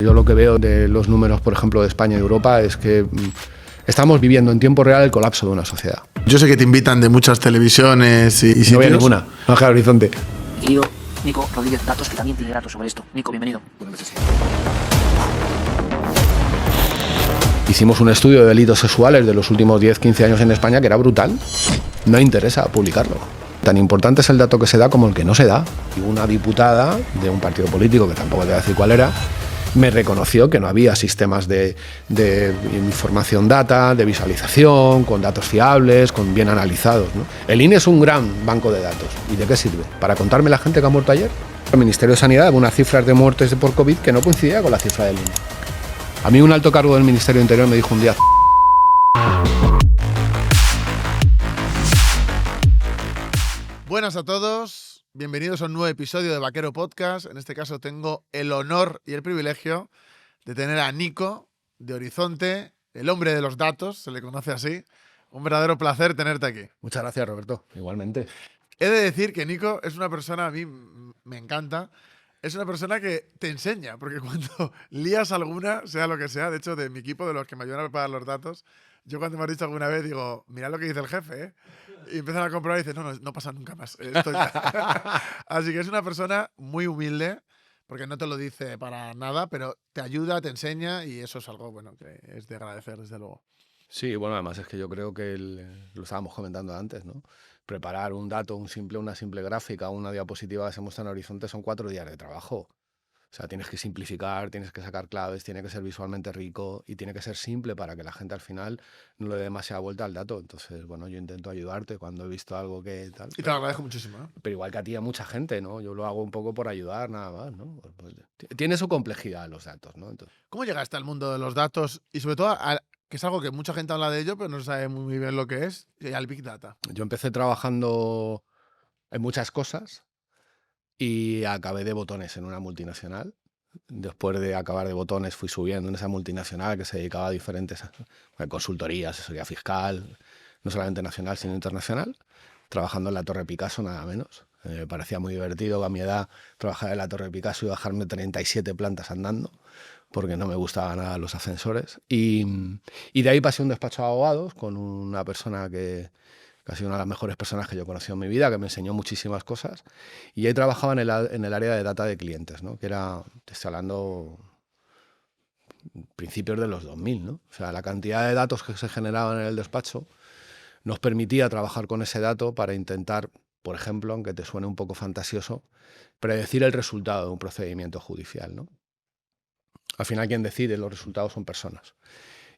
Yo lo que veo de los números, por ejemplo, de España y Europa es que estamos viviendo en tiempo real el colapso de una sociedad. Yo sé que te invitan de muchas televisiones y sitios. No voy a ninguna, baja al horizonte. Querido Nico Rodríguez Datos, que también tiene datos sobre esto. Nico, bienvenido. Hicimos un estudio de delitos sexuales de los últimos 10-15 años en España que era brutal. No interesa publicarlo. Tan importante es el dato que se da como el que no se da. Y una diputada de un partido político, que tampoco te voy a decir cuál era, me reconoció que no había sistemas de información data, de visualización, con datos fiables, con bien analizados, ¿no? El INE es un gran banco de datos. ¿Y de qué sirve? ¿Para contarme la gente que ha muerto ayer? El Ministerio de Sanidad daba unas cifras de muertes por COVID que no coincidía con la cifra del INE. A mí un alto cargo del Ministerio de Interior me dijo un día: Buenas a todos, bienvenidos a un nuevo episodio de Vaquero Podcast. En este caso tengo el honor y el privilegio de tener a Nico de Horizonte, el hombre de los datos, se le conoce así. Un verdadero placer tenerte aquí. Muchas gracias, Roberto. Igualmente. He de decir que Nico es una persona, a mí me encanta, es una persona que te enseña, porque cuando lías alguna, sea lo que sea, de hecho, de mi equipo, de los que me ayudan a preparar los datos, yo cuando me has dicho alguna vez digo, mira lo que dice el jefe, ¿eh? Y empiezan a comprobar y dicen, no pasa nunca más. Así que es una persona muy humilde, porque no te lo dice para nada, pero te ayuda, te enseña y eso es algo bueno que es de agradecer, desde luego. Sí, bueno, además es que yo creo que lo estábamos comentando antes, ¿no? Preparar un dato, una simple gráfica, una diapositiva que se muestra en Horizonte son 4 días de trabajo. O sea, tienes que simplificar, tienes que sacar claves, tiene que ser visualmente rico y tiene que ser simple para que la gente al final no le dé demasiada vuelta al dato. Entonces, bueno, yo intento ayudarte cuando he visto algo que tal. Y te lo agradezco muchísimo, ¿eh? Pero igual que a ti, a mucha gente, ¿no? Yo lo hago un poco por ayudar, nada más, ¿no? Pues, tiene su complejidad los datos, ¿no? Entonces, ¿Cómo llegaste al mundo de los datos y sobre todo que es algo que mucha gente habla de ello, pero no sabe muy bien lo que es, al Big Data? yo empecé trabajando en muchas cosas y acabé de botones en una multinacional. Después de acabar de botones fui subiendo en esa multinacional que se dedicaba a diferentes consultorías, asesoría fiscal, no solamente nacional sino internacional, trabajando en la Torre Picasso nada menos. Me parecía muy divertido a mi edad trabajar en la Torre Picasso y bajarme 37 plantas andando, porque no me gustaban nada los ascensores. Y de ahí pasé a un despacho de abogados con una persona que ha sido una de las mejores personas que yo he conocido en mi vida, que me enseñó muchísimas cosas. Y ahí trabajaba en el área de data de clientes, ¿no? Que era, te estoy hablando, principios de los 2000, ¿no? O sea, la cantidad de datos que se generaban en el despacho nos permitía trabajar con ese dato para intentar, por ejemplo, aunque te suene un poco fantasioso, predecir el resultado de un procedimiento judicial, ¿no? Al final quien decide los resultados son personas.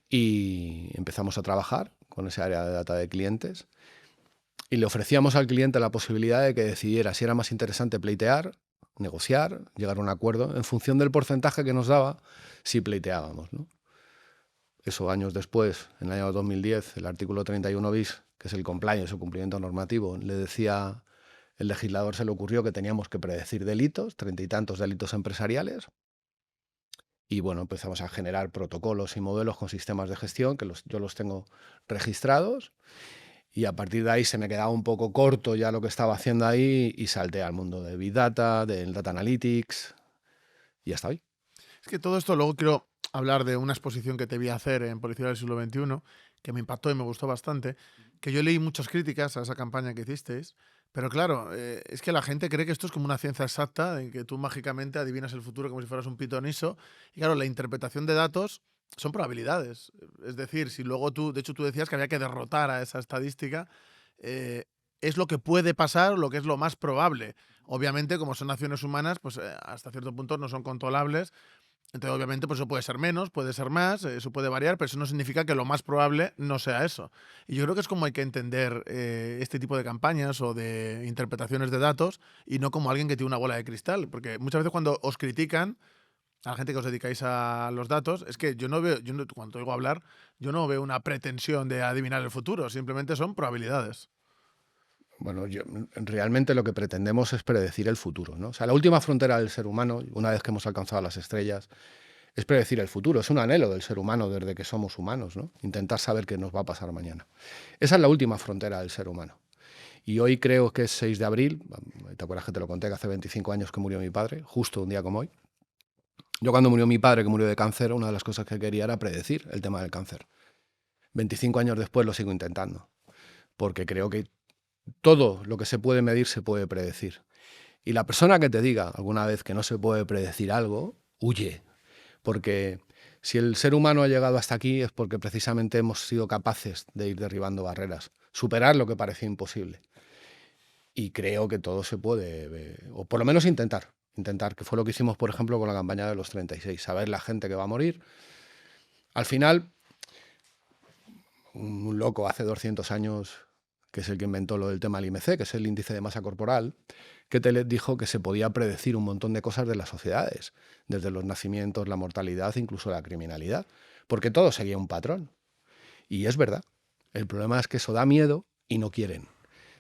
Y empezamos a trabajar con ese área de data de clientes y le ofrecíamos al cliente la posibilidad de que decidiera si era más interesante pleitear, negociar, llegar a un acuerdo en función del porcentaje que nos daba si pleiteábamos, ¿no? Eso años después, en el año 2010, el artículo 31 bis, que es el compliance o cumplimiento normativo, le decía, el legislador se le ocurrió que teníamos que predecir delitos, 30 y tantos delitos empresariales. Y bueno, empezamos a generar protocolos y modelos con sistemas de gestión, que yo los tengo registrados. Y a partir de ahí se me quedaba un poco corto ya lo que estaba haciendo ahí y salté al mundo de Big Data, del Data Analytics y hasta hoy. Es que todo esto, luego quiero hablar de una exposición que te vi hacer en Policía del Siglo XXI, que me impactó y me gustó bastante, que yo leí muchas críticas a esa campaña que hicisteis, pero claro, es que la gente cree que esto es como una ciencia exacta, en que tú mágicamente adivinas el futuro como si fueras un pitoniso, y claro, la interpretación de datos son probabilidades. Es decir, si luego tú, de hecho tú decías que había que derrotar a esa estadística, es lo que puede pasar, lo que es lo más probable. Obviamente, como son acciones humanas, pues hasta cierto punto no son controlables. Entonces, obviamente, pues eso puede ser menos, puede ser más, eso puede variar, pero eso no significa que lo más probable no sea eso. Y yo creo que es como hay que entender este tipo de campañas o de interpretaciones de datos y no como alguien que tiene una bola de cristal. Porque muchas veces cuando os critican, a la gente que os dedicáis a los datos, es que yo no veo, cuando oigo hablar, yo no veo una pretensión de adivinar el futuro, simplemente son probabilidades. Bueno, realmente lo que pretendemos es predecir el futuro, ¿no? O sea, la última frontera del ser humano, una vez que hemos alcanzado las estrellas, es predecir el futuro. Es un anhelo del ser humano desde que somos humanos, ¿no? Intentar saber qué nos va a pasar mañana. Esa es la última frontera del ser humano. Y hoy creo que es 6 de abril, ¿te acuerdas que te lo conté que hace 25 años que murió mi padre? Justo un día como hoy. Yo cuando murió mi padre, que murió de cáncer, una de las cosas que quería era predecir el tema del cáncer. 25 años después lo sigo intentando, porque creo que todo lo que se puede medir se puede predecir. Y la persona que te diga alguna vez que no se puede predecir algo, huye. Porque si el ser humano ha llegado hasta aquí es porque precisamente hemos sido capaces de ir derribando barreras, superar lo que parecía imposible. Y creo que todo se puede, o por lo menos intentar, que fue lo que hicimos, por ejemplo, con la campaña de los 36, saber la gente que va a morir. Al final, un loco hace 200 años, que es el que inventó lo del tema del IMC, que es el índice de masa corporal, que te dijo que se podía predecir un montón de cosas de las sociedades, desde los nacimientos, la mortalidad, incluso la criminalidad, porque todo seguía un patrón. Y es verdad. El problema es que eso da miedo y no quieren.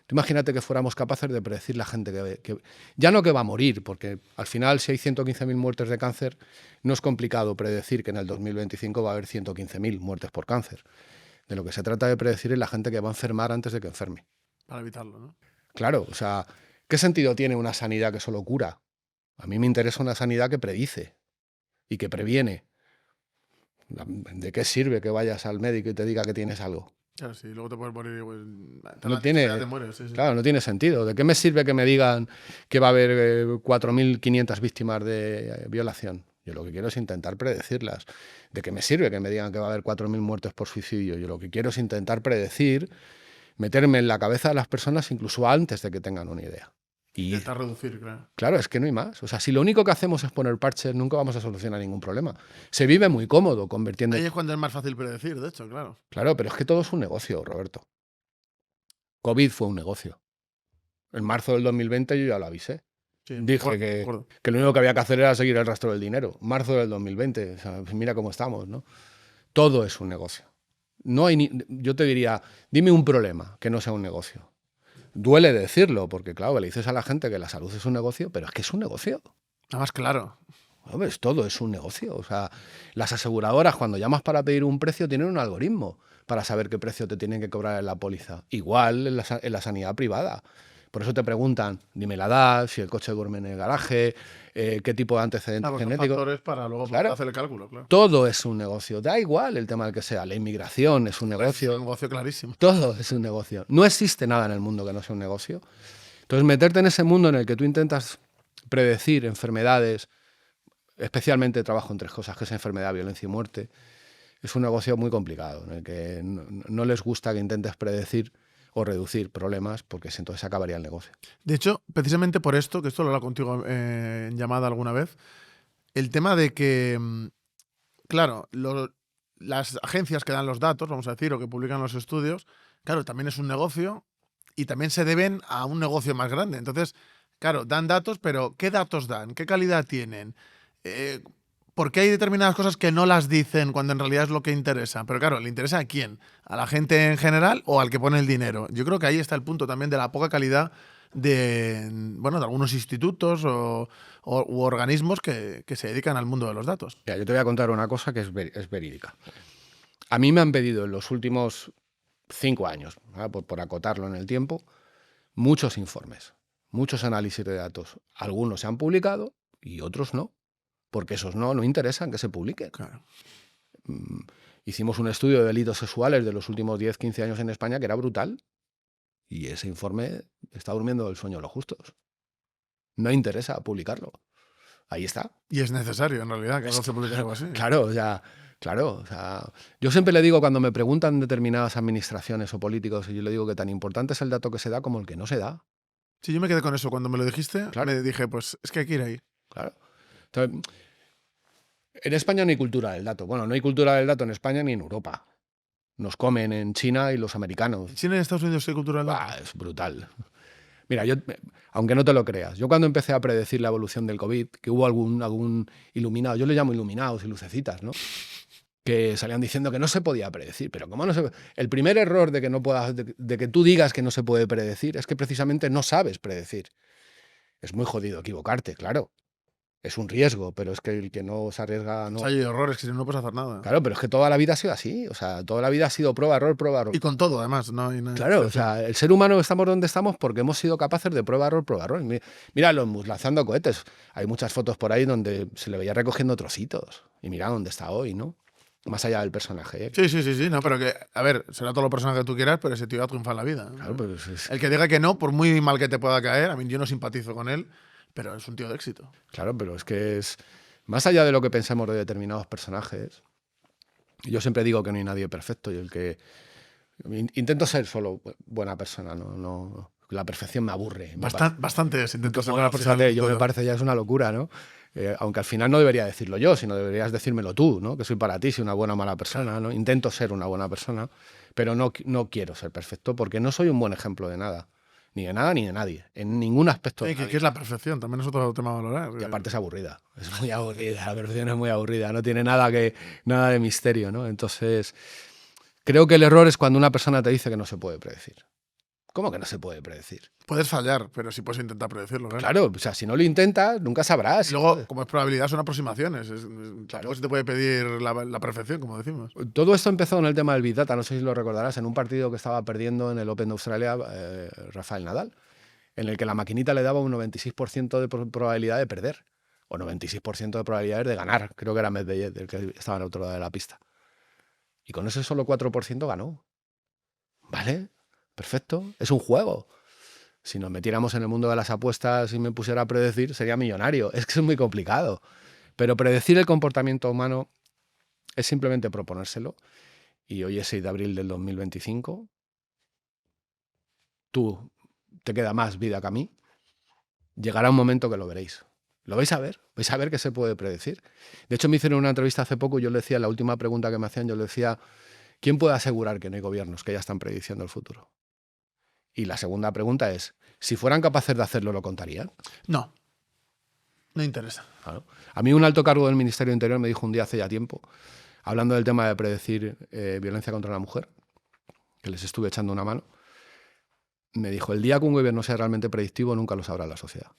Tú imagínate que fuéramos capaces de predecir la gente que ya no que va a morir, porque al final si hay 115.000 muertes de cáncer, no es complicado predecir que en el 2025 va a haber 115.000 muertes por cáncer. De lo que se trata de predecir es la gente que va a enfermar antes de que enferme. Para evitarlo, ¿no? Claro, o sea, ¿qué sentido tiene una sanidad que solo cura? A mí me interesa una sanidad que predice y que previene. ¿De qué sirve que vayas al médico y te diga que tienes algo? Claro, sí, luego te puedes morir. Pues, No tiene, te mueres, sí. claro, no tiene sentido. ¿De qué me sirve que me digan que va a haber 4.500 víctimas de violación? Yo lo que quiero es intentar predecirlas. ¿De qué me sirve que me digan que va a haber 4.000 muertes por suicidio? Yo lo que quiero es intentar predecir, meterme en la cabeza de las personas incluso antes de que tengan una idea. Y intentar reducir, claro. Claro, es que no hay más. O sea, si lo único que hacemos es poner parches, nunca vamos a solucionar ningún problema. Se vive muy cómodo convirtiendo... Ahí es cuando es más fácil predecir, de hecho, claro. Claro, pero es que todo es un negocio, Roberto. COVID fue un negocio. En marzo del 2020 yo ya lo avisé. Sí, Dije que lo único que había que hacer era seguir el rastro del dinero. Marzo del 2020. O sea, mira cómo estamos, ¿no? Todo es un negocio. No hay yo te diría, dime un problema que no sea un negocio. Duele decirlo, porque claro, le dices a la gente que la salud es un negocio, pero es que es un negocio. Nada más claro. Hombre, todo es un negocio. O sea, las aseguradoras, cuando llamas para pedir un precio, tienen un algoritmo para saber qué precio te tienen que cobrar en la póliza. Igual en la sanidad privada. Por eso te preguntan, dime la edad, si el coche duerme en el garaje, qué tipo de antecedentes genéticos. Factores para luego Claro. hacer el cálculo, claro. Todo es un negocio. Da igual el tema del que sea. La inmigración es un negocio. Es un negocio clarísimo. Todo es un negocio. No existe nada en el mundo que no sea un negocio. Entonces, meterte en ese mundo en el que tú intentas predecir enfermedades, especialmente trabajo en tres cosas, que es enfermedad, violencia y muerte, es un negocio muy complicado, en el que no les gusta que intentes predecir o reducir problemas, porque entonces acabaría el negocio. De hecho, precisamente por esto, que esto lo he hablado contigo en llamada alguna vez, el tema de que, claro, las agencias que dan los datos, vamos a decir, o que publican los estudios, claro, también es un negocio y también se deben a un negocio más grande. Entonces, claro, dan datos, pero ¿qué datos dan? ¿Qué calidad tienen? ¿Por qué hay determinadas cosas que no las dicen cuando en realidad es lo que interesa? Pero claro, ¿le interesa a quién? ¿A la gente en general o al que pone el dinero? Yo creo que ahí está el punto también de la poca calidad de algunos institutos u organismos que se dedican al mundo de los datos. Mira, yo te voy a contar una cosa que es verídica. A mí me han pedido en los últimos 5 años, por acotarlo en el tiempo, muchos informes, muchos análisis de datos. Algunos se han publicado y otros no. Porque esos no interesan que se publiquen. Claro. Hicimos un estudio de delitos sexuales de los últimos 10, 15 años en España que era brutal. Y ese informe está durmiendo el sueño de los justos. No interesa publicarlo. Ahí está. Y es necesario, en realidad, que no se publique algo así. Claro, o sea, yo siempre le digo cuando me preguntan determinadas administraciones o políticos, y yo le digo que tan importante es el dato que se da como el que no se da. Sí, yo me quedé con eso. Cuando me lo dijiste, Claro. me dije, pues es que hay que ir ahí. Claro. Entonces, en España no hay cultura del dato. Bueno, no hay cultura del dato en España ni en Europa. Nos comen en China y los americanos. ¿En China y en Estados Unidos hay cultura del dato? Es brutal. Mira, aunque no te lo creas, yo cuando empecé a predecir la evolución del COVID, que hubo algún iluminado, yo le llamo iluminados y lucecitas, ¿no? Que salían diciendo que no se podía predecir. Pero ¿cómo no se? El primer error de que no puedas, de que tú digas que no se puede predecir, es que precisamente no sabes predecir. Es muy jodido equivocarte, claro. Es un riesgo, pero es que el que no se arriesga no. O sea, hay errores que si no, no puedes hacer nada. Claro, pero es que toda la vida ha sido así. O sea, toda la vida ha sido prueba, error, prueba, error. Y con todo, además, no hay nada. Claro, o sea, el ser humano estamos donde estamos porque hemos sido capaces de prueba, error, prueba, error. Mira, los Mus lanzando cohetes. Hay muchas fotos por ahí donde se le veía recogiendo trocitos. Y mira dónde está hoy, ¿no? Más allá del personaje. Sí, no, pero que, a ver, será todo lo personaje que tú quieras, pero ese tío ha triunfado en la vida. Claro, pues es... El que diga que no, por muy mal que te pueda caer, a mí yo no simpatizo con él, pero es un tío de éxito. Claro, pero es que es... Más allá de lo que pensemos de determinados personajes, yo siempre digo que no hay nadie perfecto y el que... Intento ser solo buena persona, no la perfección me aburre. Bastante intento ser Bueno, una persona. fíjate, yo me parece ya es una locura, ¿no? Aunque al final no debería decirlo yo, sino deberías decírmelo tú, ¿no? Que soy para ti, soy una buena o mala persona, ¿no? Intento ser una buena persona, pero no quiero ser perfecto porque no soy un buen ejemplo de nada. Ni de nada ni de nadie. En ningún aspecto. ¿Qué es la perfección? También es otro tema a valorar. Y aparte es aburrida. Es muy aburrida. La perfección es muy aburrida. No tiene nada de misterio, ¿no? Entonces, creo que el error es cuando una persona te dice que no se puede predecir. ¿Cómo que no se puede predecir? Puedes fallar, pero sí puedes intentar predecirlo, ¿verdad? Claro, o sea, si no lo intentas, nunca sabrás. Y luego, como es probabilidad, son aproximaciones. Claro, se te puede pedir la perfección, como decimos. Todo esto empezó en el tema del Big Data, no sé si lo recordarás, en un partido que estaba perdiendo en el Open de Australia, Rafael Nadal, en el que la maquinita le daba un 96% de probabilidad de perder, o 96% de probabilidades de ganar. Creo que era Medvedev el que estaba al otro lado de la pista. Y con ese solo 4% ganó. ¿Vale? Perfecto. Es un juego. Si nos metiéramos en el mundo de las apuestas y me pusiera a predecir, sería millonario. Es que es muy complicado. Pero predecir el comportamiento humano es simplemente proponérselo. Y hoy es 6 de abril del 2025. Tú te queda más vida que a mí. Llegará un momento que lo veréis. Lo vais a ver. Vais a ver que se puede predecir. De hecho, me hicieron una entrevista hace poco y yo le decía, la última pregunta que me hacían, yo le decía, ¿quién puede asegurar que no hay gobiernos que ya están prediciendo el futuro? Y la segunda pregunta es, si fueran capaces de hacerlo, ¿lo contarían? No. No interesa. Claro. A mí un alto cargo del Ministerio de Interior me dijo un día hace ya tiempo, hablando del tema de predecir violencia contra la mujer, que les estuve echando una mano, me dijo, el día que un gobierno sea realmente predictivo, nunca lo sabrá la sociedad.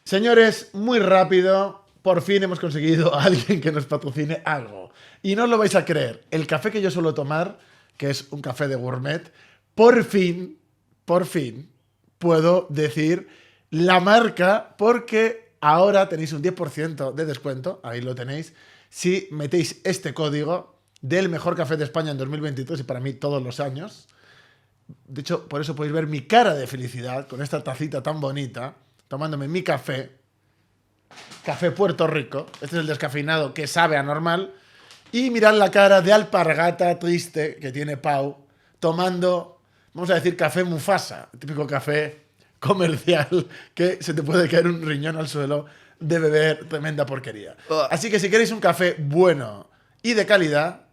Señores, muy rápido, por fin hemos conseguido a alguien que nos patrocine algo. Y no os lo vais a creer, el café que yo suelo tomar, que es un café de gourmet, por fin, puedo decir la marca porque ahora tenéis un 10% de descuento, ahí lo tenéis, si metéis este código del mejor café de España en 2023 y para mí todos los años. De hecho, por eso podéis ver mi cara de felicidad con esta tacita tan bonita, tomándome mi café Puerto Rico. Este es el descafeinado que sabe a normal. Y mirad la cara de alpargata triste que tiene Pau tomando, vamos a decir, café Mufasa, el típico café comercial que se te puede caer un riñón al suelo de beber tremenda porquería. Así que si queréis un café bueno y de calidad,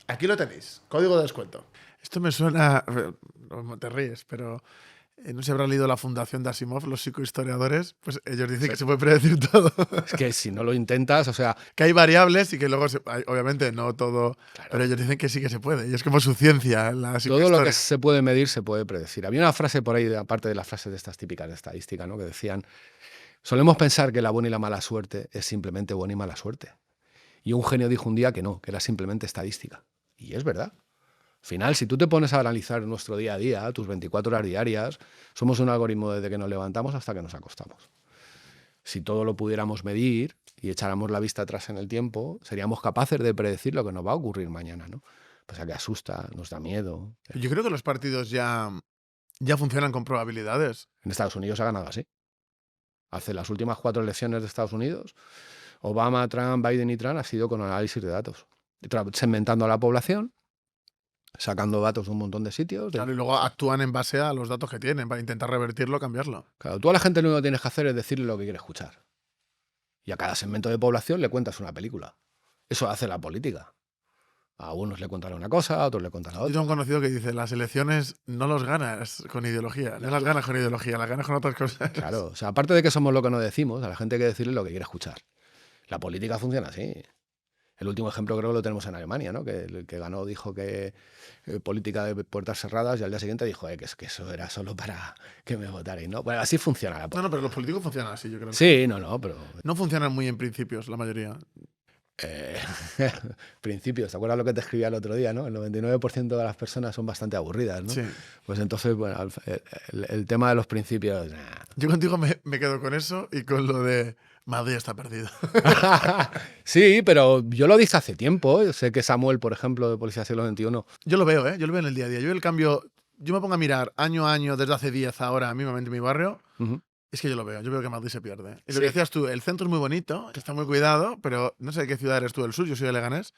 aquí lo tenéis, código de descuento. Esto me suena, no te ríes, pero no se habrá leído la fundación de Asimov, los psicohistoriadores, pues ellos dicen que se puede predecir todo. Es que si no lo intentas, o sea... Que hay variables y que luego, obviamente no todo, Claro. pero ellos dicen que sí que se puede. Y es como su ciencia, la Todo psicohistoria. lo que se puede medir se puede predecir. Había una frase por ahí, aparte de las frases de estas típicas de estadística, ¿no? Que decían, solemos pensar que la buena y la mala suerte es simplemente buena y mala suerte. Y un genio dijo un día que no, que era simplemente estadística. Y es verdad. Al final, si tú te pones a analizar nuestro día a día, tus 24 horas diarias, somos un algoritmo desde que nos levantamos hasta que nos acostamos. Si todo lo pudiéramos medir y echáramos la vista atrás en el tiempo, seríamos capaces de predecir lo que nos va a ocurrir mañana, ¿no? Pues a que asusta, nos da miedo. Yo creo que los partidos ya funcionan con probabilidades. En Estados Unidos ha ganado así. Hace las últimas 4 elecciones de Estados Unidos, Obama, Trump, Biden y Trump ha sido con análisis de datos. Segmentando a la población, sacando datos de un montón de sitios. Claro, y luego actúan en base a los datos que tienen para intentar revertirlo, cambiarlo. Claro, tú a la gente lo único que tienes que hacer es decirle lo que quiere escuchar. Y a cada segmento de población le cuentas una película. Eso hace la política. A unos le cuentan una cosa, a otros le cuentan la Yo otra. tengo un conocido que dice, las elecciones no los ganas con ideología, no las ganas con ideología, las ganas con otras cosas. Claro, o sea, aparte de que somos lo que nos decimos, a la gente hay que decirle lo que quiere escuchar. La política funciona así. El último ejemplo creo que lo tenemos en Alemania, ¿no? Que el que ganó dijo que política de puertas cerradas y al día siguiente dijo que eso era solo para que me votarais, ¿no? Bueno, así funciona la No, no, pero los políticos funcionan así, yo creo. Sí, no, pero... No funcionan muy en principios, la mayoría. Principios, ¿te acuerdas lo que te escribía el otro día, no? El 99% de las personas son bastante aburridas, ¿no? Sí. Pues entonces, bueno, el tema de los principios... nah. Yo contigo me quedo con eso y con lo de Madrid está perdido. Sí, pero yo lo dije hace tiempo. Sé que Samuel, por ejemplo, de Policía Siglo XXI... Yo lo veo, ¿eh? Yo lo veo en el día a día. Yo el cambio... Yo me pongo a mirar año a año, desde hace 10 ahora, mismamente en mi barrio. Ujú. Es que yo lo veo. Yo veo que Madrid se pierde. Y lo Sí. que decías tú, el centro es muy bonito, está muy cuidado, pero no sé de qué ciudad eres tú del sur, yo soy de Leganés.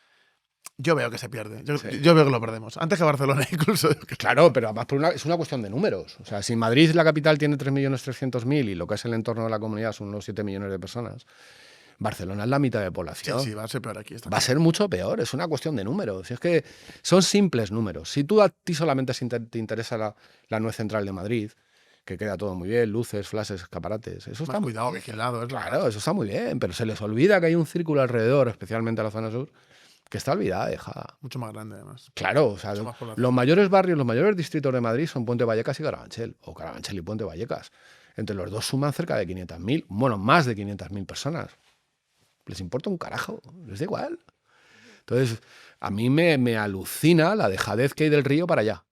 Yo veo que se pierde. Sí. Yo veo que lo perdemos. Antes que Barcelona, incluso. Claro, pero además es una cuestión de números. O sea, si Madrid, la capital, tiene 3.300.000 y lo que es el entorno de la comunidad son unos 7 millones de personas, Barcelona es la mitad de Sí, población. sí, va a ser peor aquí. Va a ser mucho peor, es una cuestión de números. Si es que son simples números. Si tú a ti solamente te interesa la nuez central de Madrid, que queda todo muy bien, luces, flashes, escaparates, eso está Más muy cuidado, vigilado. Es claro, eso está muy bien, pero se les olvida que hay un círculo alrededor, especialmente a la zona sur, que está olvidada, dejada. mucho más grande, además. Claro, o sea, Mucho más población. los mayores barrios, los mayores distritos de Madrid son Puente Vallecas y Carabanchel, o Carabanchel y Puente Vallecas. Entre los dos suman cerca de 500.000, bueno, más de 500.000 personas. Les importa un carajo, les da igual. Entonces, a mí me alucina la dejadez que hay del río para allá.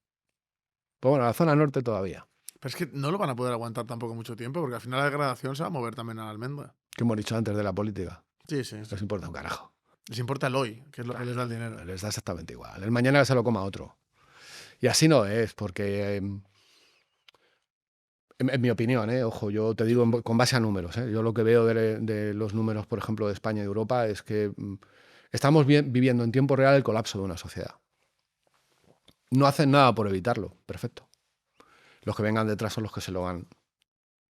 Pues bueno, la zona norte todavía. Pero es que no lo van a poder aguantar tampoco mucho tiempo, porque al final la degradación se va a mover también a la almendra. Que hemos dicho antes de la política. Sí, sí. Les importa un carajo. Les importa el hoy, que es lo que les da el dinero. Les da exactamente igual. El mañana se lo coma otro. Y así no es, porque... En mi opinión, ojo, yo te digo con base a números. Yo lo que veo de los números, por ejemplo, de España y de Europa es que estamos viviendo en tiempo real el colapso de una sociedad. No hacen nada por evitarlo. Perfecto. Los que vengan detrás son los que se lo ganan.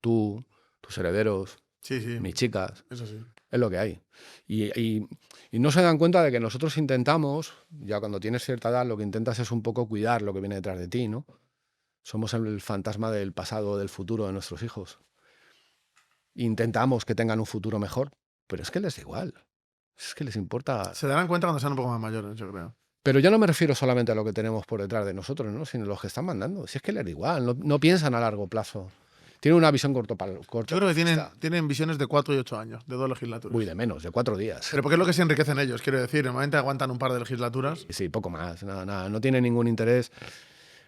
Tú, tus herederos, Sí, sí. mis chicas. Eso sí. Es lo que hay. Y no se dan cuenta de que nosotros intentamos, ya cuando tienes cierta edad, lo que intentas es un poco cuidar lo que viene detrás de ti, ¿no? Somos el fantasma del pasado, del futuro de nuestros hijos. Intentamos que tengan un futuro mejor, pero es que les da igual. Es que les importa. Se darán cuenta cuando sean un poco más mayores, yo creo. Pero yo no me refiero solamente a lo que tenemos por detrás de nosotros, ¿no? Sino a los que están mandando. Si es que les da igual, no piensan a largo plazo. Tienen una visión corto. Yo creo que tienen visiones de 4 y 8 años, de 2 legislaturas. Uy, de menos, de 4 días. Pero porque es lo que se enriquecen ellos, quiero decir. Normalmente aguantan un par de legislaturas. Sí, poco más. Nada, no tiene ningún interés.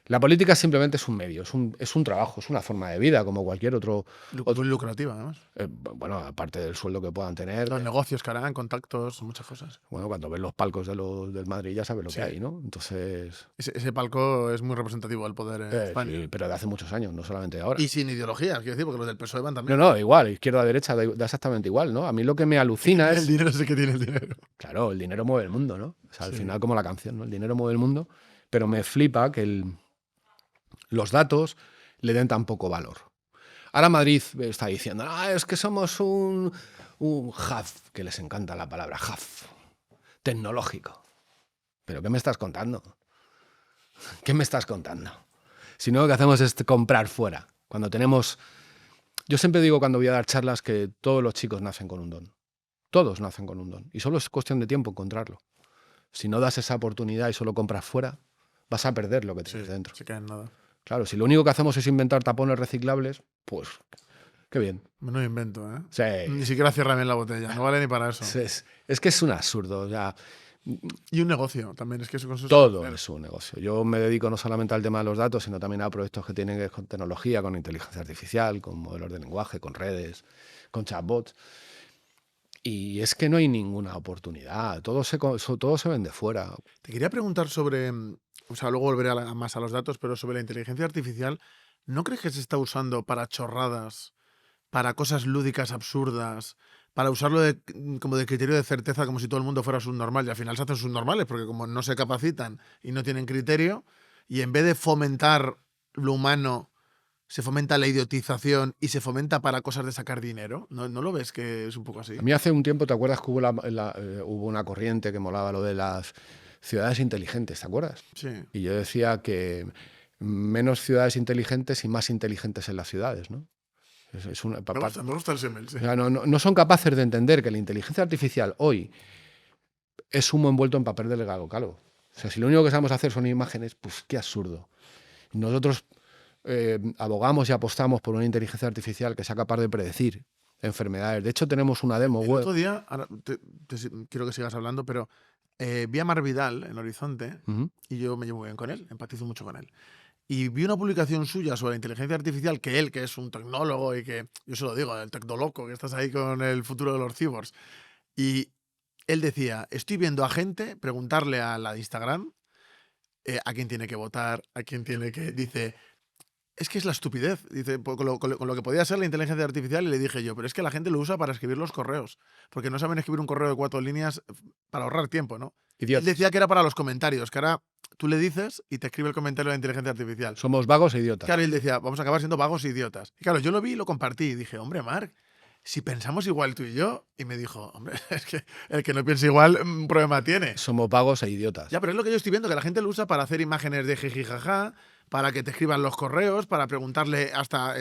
La política simplemente es un medio, es un trabajo, es una forma de vida, como cualquier otro. Muy lucrativa, además. Bueno, aparte del sueldo que puedan tener. Los negocios que harán, contactos, muchas cosas. Bueno, cuando ves los palcos del Madrid ya sabes lo Sí. que hay, ¿no? Entonces. Ese palco es muy representativo del poder en España. Sí, pero de hace muchos años, no solamente ahora. Y sin ideologías, quiero decir, porque los del PSOE van también. No, igual, izquierda, derecha, da exactamente igual, ¿no? A mí lo que me alucina El es. dinero es el que tiene el dinero. Claro, el dinero mueve el mundo, ¿no? O sea, al Sí. final, como la canción, ¿no? El dinero mueve el mundo, pero me flipa que los datos le den tan poco valor. Ahora Madrid está diciendo, es que somos un hub, que les encanta la palabra hub, tecnológico. ¿Pero qué me estás contando? ¿Qué me estás contando? Si no, lo que hacemos es comprar fuera. Cuando tenemos... Yo siempre digo cuando voy a dar charlas que todos los chicos nacen con un don. Todos nacen con un don. Y solo es cuestión de tiempo encontrarlo. Si no das esa oportunidad y solo compras fuera, vas a perder lo que tienes dentro. Se queda en nada. Claro, si lo único que hacemos es inventar tapones reciclables, pues qué bien. Menudo invento, ¿eh? Sí. Ni siquiera cierra bien la botella, no vale ni para eso. Es que es un absurdo. O sea, y un negocio también, es que eso con sus... todo es un negocio. Yo me dedico no solamente al tema de los datos, sino también a proyectos que tienen que ver con tecnología, con inteligencia artificial, con modelos de lenguaje, con redes, con chatbots. Y es que no hay ninguna oportunidad. Todo se vende fuera. Te quería preguntar sobre... O sea, luego volveré más a los datos, pero sobre la inteligencia artificial, ¿no crees que se está usando para chorradas, para cosas lúdicas absurdas, para usarlo como de criterio de certeza, como si todo el mundo fuera subnormal? Y al final se hacen subnormales, porque como no se capacitan y no tienen criterio, y en vez de fomentar lo humano, se fomenta la idiotización y se fomenta para cosas de sacar dinero. ¿No lo ves que es un poco así? A mí hace un tiempo, ¿te acuerdas que hubo una corriente que molaba lo de las ciudades inteligentes? ¿Te acuerdas? Sí. Y yo decía que menos ciudades inteligentes y más inteligentes en las ciudades, ¿no? Me gusta el símil, sí. O sea, no son capaces de entender que la inteligencia artificial hoy es humo envuelto en papel de calvo. O sea, si lo único que sabemos hacer son imágenes, pues qué absurdo. Nosotros abogamos y apostamos por una inteligencia artificial que sea capaz de predecir enfermedades. De hecho, tenemos una demo El web. otro día, ahora quiero que sigas hablando, pero vi a Mar Vidal en Horizonte y yo me llevo muy bien con él, empatizo mucho con él. Y vi una publicación suya sobre la inteligencia artificial que él, que es un tecnólogo y que, yo se lo digo, el tecnoloco, que estás ahí con el futuro de los cyborgs. Y él decía, estoy viendo a gente preguntarle a la de Instagram a quién tiene que votar, a quién tiene que... Dice, es que es la estupidez, dice, con lo que podía ser la inteligencia artificial. Y le dije yo, pero es que la gente lo usa para escribir los correos, porque no saben escribir un correo de 4 líneas para ahorrar tiempo, ¿no? Idiotas. Él decía que era para los comentarios, que ahora tú le dices y te escribe el comentario de la inteligencia artificial. Somos vagos e idiotas. Claro, y él decía, vamos a acabar siendo vagos e idiotas. Y claro, yo lo vi y lo compartí y dije, hombre, Marc, si pensamos igual tú y yo. Y me dijo, hombre, es que el que no piensa igual, un problema tiene. Somos vagos e idiotas. Ya, pero es lo que yo estoy viendo, que la gente lo usa para hacer imágenes de jijijaja, para que te escriban los correos, para preguntarle hasta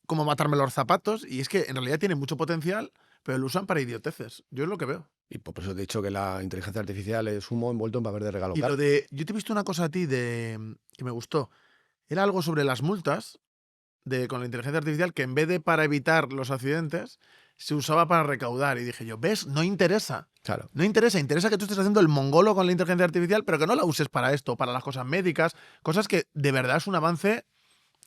cómo matarme los zapatos. Y es que en realidad tiene mucho potencial, pero lo usan para idioteces. Yo es lo que veo. Y por eso te he dicho que la inteligencia artificial es humo envuelto en papel de regalo. Y lo de, yo te he visto una cosa a ti que me gustó. Era algo sobre las multas con la inteligencia artificial, que en vez de para evitar los accidentes, se usaba para recaudar. Y dije yo, ¿ves? No interesa. Claro. No interesa. Interesa que tú estés haciendo el mongolo con la inteligencia artificial, pero que no la uses para esto, para las cosas médicas, cosas que de verdad es un avance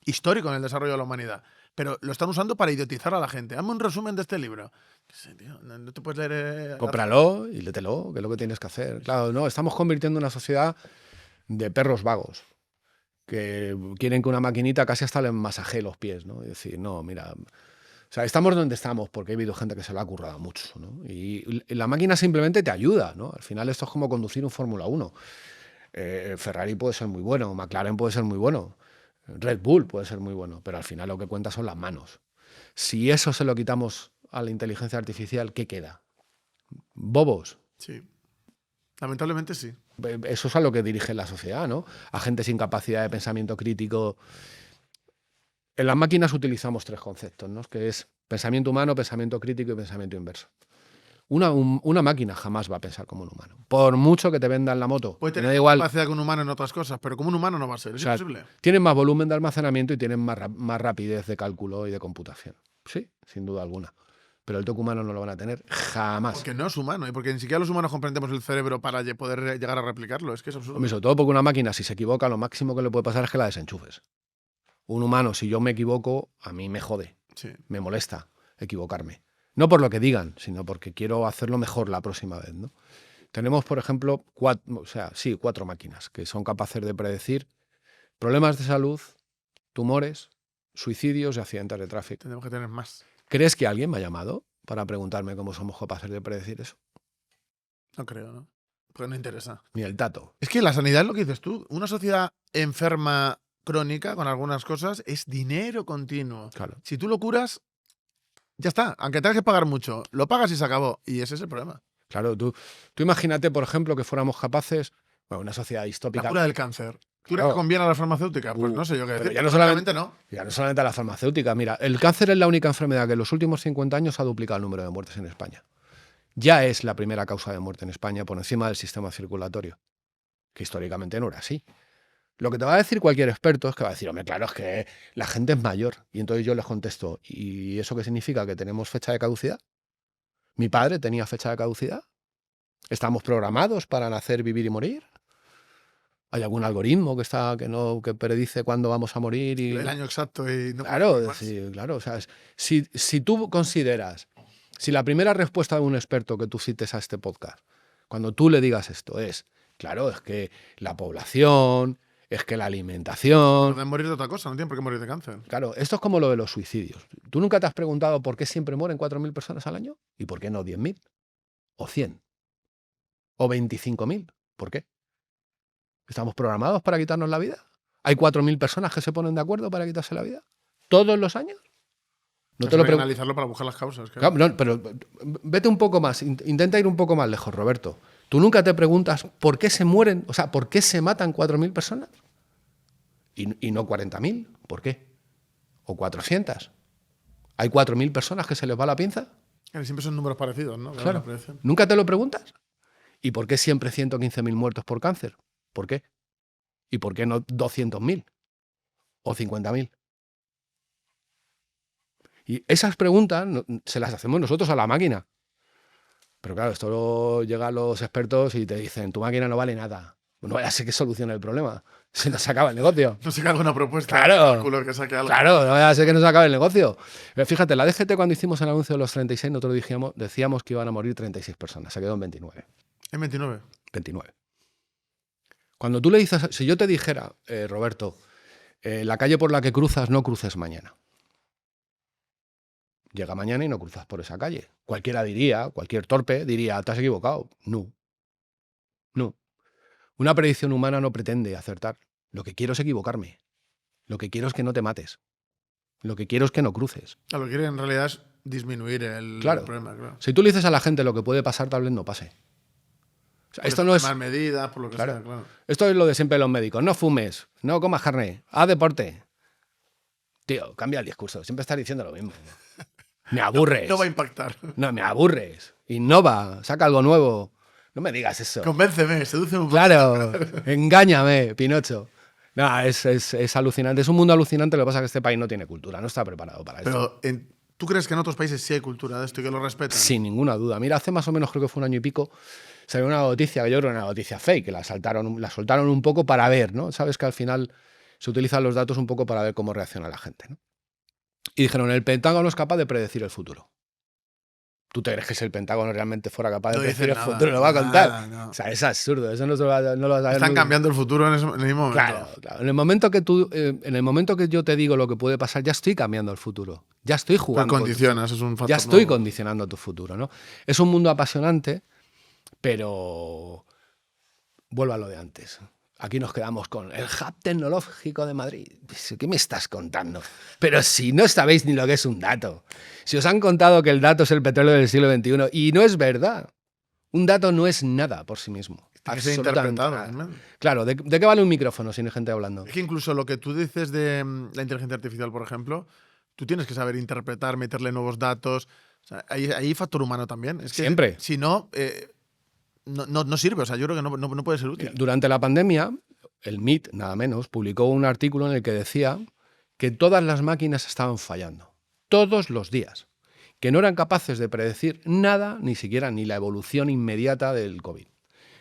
histórico en el desarrollo de la humanidad. Pero lo están usando para idiotizar a la gente. Hazme un resumen de este libro. ¿Qué sé, tío? No te puedes leer... Cómpralo y lételo, que es lo que tienes que hacer. Claro, no, estamos convirtiendo una sociedad de perros vagos que quieren que una maquinita casi hasta les masajee los pies, ¿no? Y decir, no, mira... O sea, estamos donde estamos porque ha habido gente que se lo ha currado mucho, ¿no? Y la máquina simplemente te ayuda, ¿no? Al final esto es como conducir un Fórmula 1. Ferrari puede ser muy bueno, McLaren puede ser muy bueno, Red Bull puede ser muy bueno, pero al final lo que cuenta son las manos. Si eso se lo quitamos a la inteligencia artificial, ¿qué queda? ¿Bobos? Sí. Lamentablemente sí. Eso es a lo que dirige la sociedad, ¿no? A gente sin capacidad de pensamiento crítico. En las máquinas utilizamos 3 conceptos, ¿no? Que es pensamiento humano, pensamiento crítico y pensamiento inverso. Una máquina jamás va a pensar como un humano. Por mucho que te vendan la moto. Puede Me tener da igual. capacidad que un humano en otras cosas, pero como un humano no va a ser. Es imposible. Tienen más volumen de almacenamiento y tienen más rapidez de cálculo y de computación. Sí, sin duda alguna. Pero el toque humano no lo van a tener jamás. Porque no es humano y porque ni siquiera los humanos comprendemos el cerebro para poder llegar a replicarlo. Es que es absurdo. Sobre todo porque una máquina, si se equivoca, lo máximo que le puede pasar es que la desenchufes. Un humano, si yo me equivoco, a mí me jode. Sí. Me molesta equivocarme. No por lo que digan, sino porque quiero hacerlo mejor la próxima vez, ¿no? Tenemos, por ejemplo, 4 máquinas que son capaces de predecir problemas de salud, tumores, suicidios y accidentes de tráfico. Tenemos que tener más. ¿Crees que alguien me ha llamado para preguntarme cómo somos capaces de predecir eso? No creo, ¿no? Porque no interesa. Ni el dato. Es que la sanidad es lo que dices tú. Una sociedad enferma crónica con algunas cosas es dinero continuo. Claro. Si tú lo curas, ya está. Aunque tengas que pagar mucho, lo pagas y se acabó. Y ese es el problema. Claro, tú imagínate, por ejemplo, que fuéramos capaces, bueno, una sociedad distópica. La cura del cáncer. ¿Tú Claro. le conviene a la farmacéutica? Pues no sé yo qué pero decir. ya no solamente no. Ya no solamente a la farmacéutica. Mira, el cáncer es la única enfermedad que en los últimos 50 años ha duplicado el número de muertes en España. Ya es la primera causa de muerte en España por encima del sistema circulatorio, que históricamente no era así. Lo que te va a decir cualquier experto es que va a decir, hombre, claro, es que la gente es mayor. Y entonces yo les contesto, ¿y eso qué significa? ¿Que tenemos fecha de caducidad? ¿Mi padre tenía fecha de caducidad? ¿Estamos programados para nacer, vivir y morir? ¿Hay algún algoritmo que predice cuándo vamos a morir? El año exacto y no. Claro, sí, claro. O sea, si tú consideras, si la primera respuesta de un experto que tú cites a este podcast, cuando tú le digas esto es, claro, es que la población, es que la alimentación... Pueden morir de otra cosa, no tienen por qué morir de cáncer. Claro, esto es como lo de los suicidios. ¿Tú nunca te has preguntado por qué siempre mueren 4.000 personas al año? ¿Y por qué no 10.000? ¿O 100? ¿O 25.000? ¿Por qué? ¿Estamos programados para quitarnos la vida? ¿Hay 4.000 personas que se ponen de acuerdo para quitarse la vida? ¿Todos los años? No te lo analizarlo para buscar las causas. Claro, no, pero vete un poco más, intenta ir un poco más lejos, Roberto. ¿Tú nunca te preguntas por qué se mueren, o sea, por qué se matan 4.000 personas? Y no 40.000, ¿por qué? ¿O 400? ¿Hay 4.000 personas que se les va la pinza? Siempre son números parecidos, ¿no? Claro. ¿Nunca te lo preguntas? ¿Y por qué siempre 115.000 muertos por cáncer? ¿Por qué? ¿Y por qué no 200.000 o 50.000? Y esas preguntas se las hacemos nosotros a la máquina. Pero claro, esto llega a los expertos y te dicen, tu máquina no vale nada. No vaya a ser que solucione el problema. Se nos acaba el negocio. No sé que haga una propuesta. Claro. Que saque algo. Claro, no vaya a ser que nos acabe el negocio. Fíjate, la DGT cuando hicimos el anuncio de los 36, nosotros decíamos que iban a morir 36 personas. Se quedó en 29. ¿En 29? 29. Cuando tú le dices, si yo te dijera, Roberto, la calle por la que cruzas no cruces mañana. Llega mañana y no cruzas por esa calle. Cualquiera diría, cualquier torpe diría, te has equivocado. No. No. Una predicción humana no pretende acertar. Lo que quiero es equivocarme. Lo que quiero es que no te mates. Lo que quiero es que no cruces. Lo que quiere en realidad es disminuir el problema. Claro. Si tú le dices a la gente lo que puede pasar, tal vez no pase. O sea, esto no es más medidas, por lo que sea, claro. Esto es lo de siempre de los médicos. No fumes, no comas carne, haz deporte. Tío, cambia el discurso. Siempre estás diciendo lo mismo. Me aburres. No va a impactar. No, me aburres. Innova, saca algo nuevo. No me digas eso. Convénceme, sedúceme un poco. Claro, engáñame, Pinocho. No, es alucinante. Es un mundo alucinante. Lo que pasa es que este país no tiene cultura, no está preparado para eso. Pero, ¿tú crees que en otros países sí hay cultura de esto y que lo respetan? Sin ninguna duda. Mira, hace más o menos, creo que fue un año y pico, salió una noticia, que yo creo que era una noticia fake, que la soltaron un poco para ver, ¿no? Sabes que al final se utilizan los datos un poco para ver cómo reacciona la gente, ¿no? Y dijeron, el Pentágono es capaz de predecir el futuro. ¿Tú te crees que si el Pentágono realmente fuera capaz de predecir el futuro lo va a contar? No. O sea, es absurdo, eso no lo va a saber. Están cambiando el futuro en el mismo momento. Claro. En el momento que yo te digo lo que puede pasar, ya estoy cambiando el futuro. Ya estoy jugando. Pero condicionas, es un factor. Ya estoy condicionando tu futuro, ¿no? Es un mundo apasionante, pero vuelvo a lo de antes. Aquí nos quedamos con el Hub Tecnológico de Madrid. ¿Qué me estás contando? Pero si no sabéis ni lo que es un dato. Si os han contado que el dato es el petróleo del siglo XXI, y no es verdad. Un dato no es nada por sí mismo. Tiene que ser interpretado. ¿No? Claro, ¿de qué vale un micrófono si no hay gente hablando? Es que incluso lo que tú dices de la inteligencia artificial, por ejemplo, tú tienes que saber interpretar, meterle nuevos datos. O sea, hay factor humano también. Es que siempre. Si no... No sirve, o sea, yo creo que no puede ser útil. Durante la pandemia, el MIT, nada menos, publicó un artículo en el que decía que todas las máquinas estaban fallando, todos los días, que no eran capaces de predecir nada, ni siquiera ni la evolución inmediata del COVID.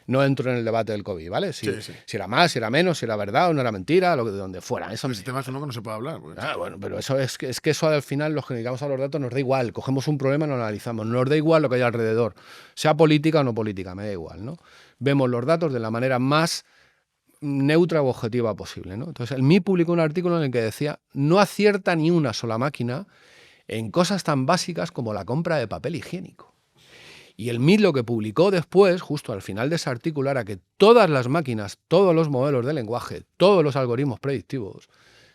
No entro en el debate del COVID, ¿vale? Si era más, si era menos, si era verdad o no era mentira, de donde fuera. Eso el sistema es uno que no se puede hablar. Bueno, pero eso es que eso al final, los que dedicamos a los datos, nos da igual. Cogemos un problema y lo analizamos. Nos da igual lo que hay alrededor. Sea política o no política, me da igual, ¿no? Vemos los datos de la manera más neutra u objetiva posible, ¿no? Entonces, el MIT publicó un artículo en el que decía, no acierta ni una sola máquina en cosas tan básicas como la compra de papel higiénico. Y el MIT lo que publicó después, justo al final de ese artículo, era que todas las máquinas, todos los modelos de lenguaje, todos los algoritmos predictivos,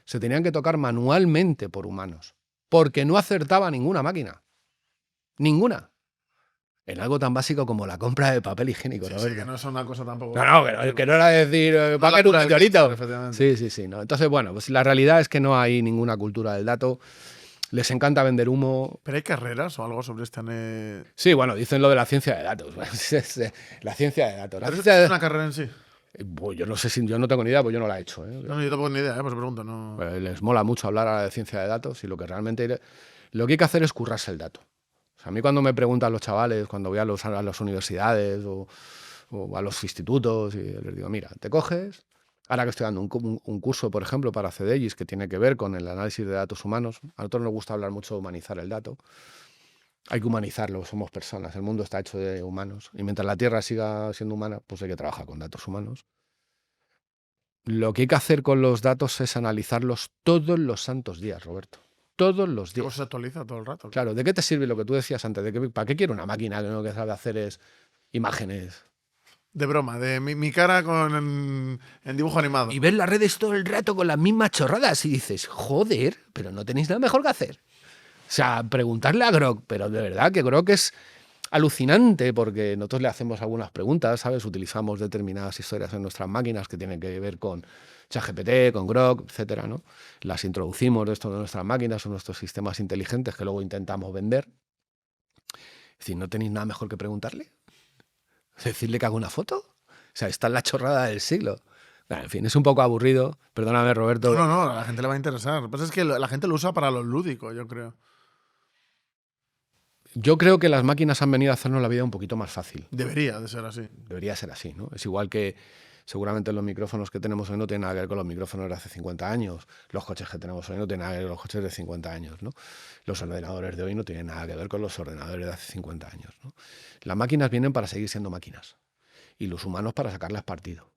se tenían que tocar manualmente por humanos, porque no acertaba ninguna máquina. Ninguna. En algo tan básico como la compra de papel higiénico. Sí, que no es una cosa tampoco... Que no era decir, va a caer un meteorito. Sí. No. Entonces, bueno, pues la realidad es que no hay ninguna cultura del dato. Les encanta vender humo. ¿Pero hay carreras o algo sobre esta? Sí, bueno, dicen lo de la ciencia de datos. La ciencia de datos. ¿Es una carrera en sí? Pues yo no sé yo no tengo ni idea, pues yo no la he hecho. No, yo tampoco ni idea, pues pregunto. No. Pues les mola mucho hablar ahora de ciencia de datos y lo que realmente... Lo que hay que hacer es currarse el dato. O sea, a mí cuando me preguntan los chavales, cuando voy a las universidades o a los institutos, y les digo, mira, te coges... Ahora que estoy dando un curso, por ejemplo, para CDEIS, que tiene que ver con el análisis de datos humanos. A nosotros nos gusta hablar mucho de humanizar el dato. Hay que humanizarlo, somos personas, el mundo está hecho de humanos. Y mientras la Tierra siga siendo humana, pues hay que trabajar con datos humanos. Lo que hay que hacer con los datos es analizarlos todos los santos días, Roberto. Todos los días. Pues se actualiza todo el rato. Claro, ¿de qué te sirve lo que tú decías antes? ¿Para qué quiero una máquina que lo que sabe hacer es imágenes? De broma, de mi cara en dibujo animado. Y ves las redes todo el rato con las mismas chorradas y dices, joder, pero no tenéis nada mejor que hacer. O sea, preguntarle a Grok, pero de verdad que Grok es alucinante porque nosotros le hacemos algunas preguntas, ¿sabes? Utilizamos determinadas historias en nuestras máquinas que tienen que ver con ChatGPT, con Grok, etcétera, ¿no? Las introducimos de nuestras máquinas o nuestros sistemas inteligentes que luego intentamos vender. Es decir, ¿no tenéis nada mejor que preguntarle? O decirle que haga una foto. O sea, esta es la chorrada del siglo. Bueno, en fin, es un poco aburrido. Perdóname, Roberto. No, a la gente le va a interesar. Lo que pasa es que la gente lo usa para lo lúdico, yo creo. Yo creo que las máquinas han venido a hacernos la vida un poquito más fácil. Debería de ser así. Debería ser así, ¿no? Es igual que seguramente los micrófonos que tenemos hoy no tienen nada que ver con los micrófonos de hace 50 años. Los coches que tenemos hoy no tienen nada que ver con los coches de 50 años, ¿no? Los ordenadores de hoy no tienen nada que ver con los ordenadores de hace 50 años, ¿no? Las máquinas vienen para seguir siendo máquinas y los humanos para sacarles partido.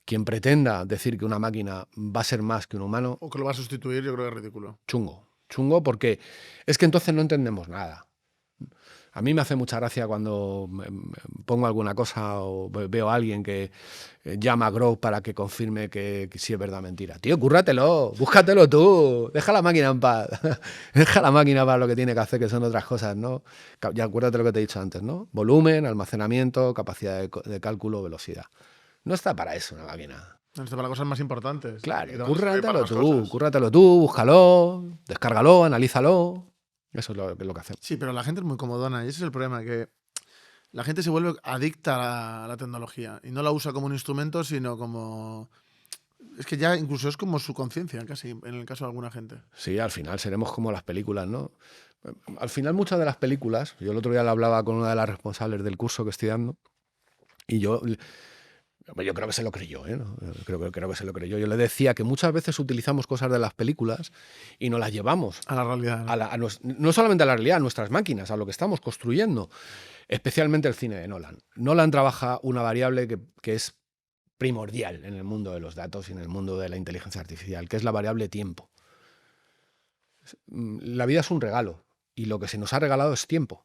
Quien pretenda decir que una máquina va a ser más que un humano, O que lo va a sustituir, yo creo que es ridículo. chungo porque es que entonces no entendemos nada. A mí me hace mucha gracia cuando pongo alguna cosa o veo a alguien que llama a Grok para que confirme que sí es verdad o mentira. Tío, cúrratelo, búscatelo tú, deja la máquina en paz. Deja la máquina para lo que tiene que hacer, que son otras cosas, ¿no? Ya acuérdate lo que te he dicho antes, ¿no? Volumen, almacenamiento, capacidad de cálculo, velocidad. No está para eso una máquina. No está para cosas más importantes. Claro, Y te van a servir para cúrratelo tú, búscalo, descárgalo, analízalo. Eso es lo que hacemos. Sí, pero la gente es muy comodona y ese es el problema, que la gente se vuelve adicta a la tecnología y no la usa como un instrumento, sino como... Es que ya incluso es como su conciencia, casi, en el caso de alguna gente. Sí, al final seremos como las películas, ¿no? Al final muchas de las películas, yo el otro día lo hablaba con una de las responsables del curso que estoy dando, y yo creo que se lo creyó, ¿eh? ¿No? Creo que se lo creyó. Yo le decía que muchas veces utilizamos cosas de las películas y nos las llevamos A la realidad. ¿No? no solamente a la realidad, a nuestras máquinas, a lo que estamos construyendo, especialmente el cine de Nolan. Nolan trabaja una variable que es primordial en el mundo de los datos y en el mundo de la inteligencia artificial, que es la variable tiempo. La vida es un regalo y lo que se nos ha regalado es tiempo.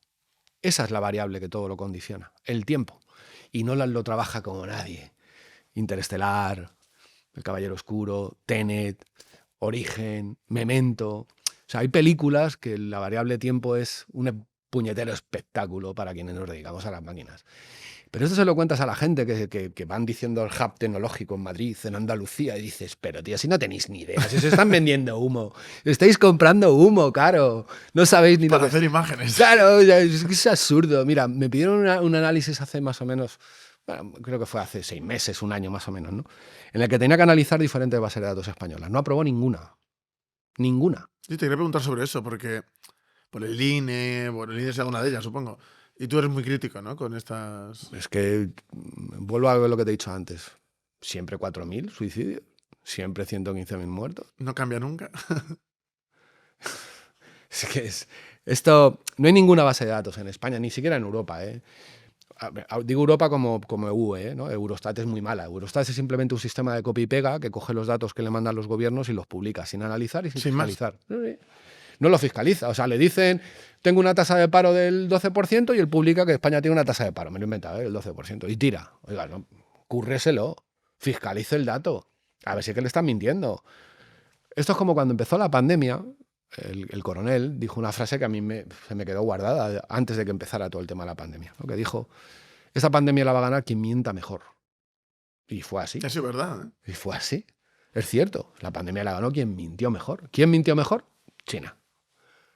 Esa es la variable que todo lo condiciona, el tiempo. Y Nolan lo trabaja como nadie. Interestelar, El Caballero Oscuro, Tenet, Origen, Memento. O sea, hay películas que la variable tiempo es un puñetero espectáculo para quienes nos dedicamos a las máquinas. Pero esto se lo cuentas a la gente que van diciendo el hub tecnológico en Madrid, en Andalucía, y dices, pero tío, si no tenéis ni idea, si os están vendiendo humo, estáis comprando humo, caro, no sabéis ni Para lo que... hacer imágenes. Claro, es absurdo. Mira, me pidieron un análisis hace más o menos, bueno, creo que fue hace 6 meses, un año más o menos, ¿no? En el que tenía que analizar diferentes bases de datos españolas. No aprobó ninguna. Ninguna. Yo te quería preguntar sobre eso, porque por el INE es alguna de ellas, supongo. Y tú eres muy crítico, ¿no? Con estas... Es que vuelvo a ver lo que te he dicho antes. Siempre 4.000 suicidios, siempre 115.000 muertos. No cambia nunca. Es que esto, no hay ninguna base de datos en España, ni siquiera en Europa, ¿eh? Digo Europa como EU, ¿no? Eurostat es muy mala. Eurostat es simplemente un sistema de copia y pega que coge los datos que le mandan los gobiernos y los publica sin analizar y sin fiscalizar. No lo fiscaliza. O sea, le dicen, tengo una tasa de paro del 12% y él publica que España tiene una tasa de paro. Me lo he inventado, el 12%. Y tira. Oiga, no, cúrreselo. Fiscalice el dato. A ver si es que le están mintiendo. Esto es como cuando empezó la pandemia. El coronel dijo una frase que a mí se me quedó guardada antes de que empezara todo el tema de la pandemia, ¿no? Que dijo, esta pandemia la va a ganar quien mienta mejor. Y fue así. Eso es verdad, ¿eh? Y fue así. Es cierto, la pandemia la ganó quien mintió mejor. ¿Quién mintió mejor? China.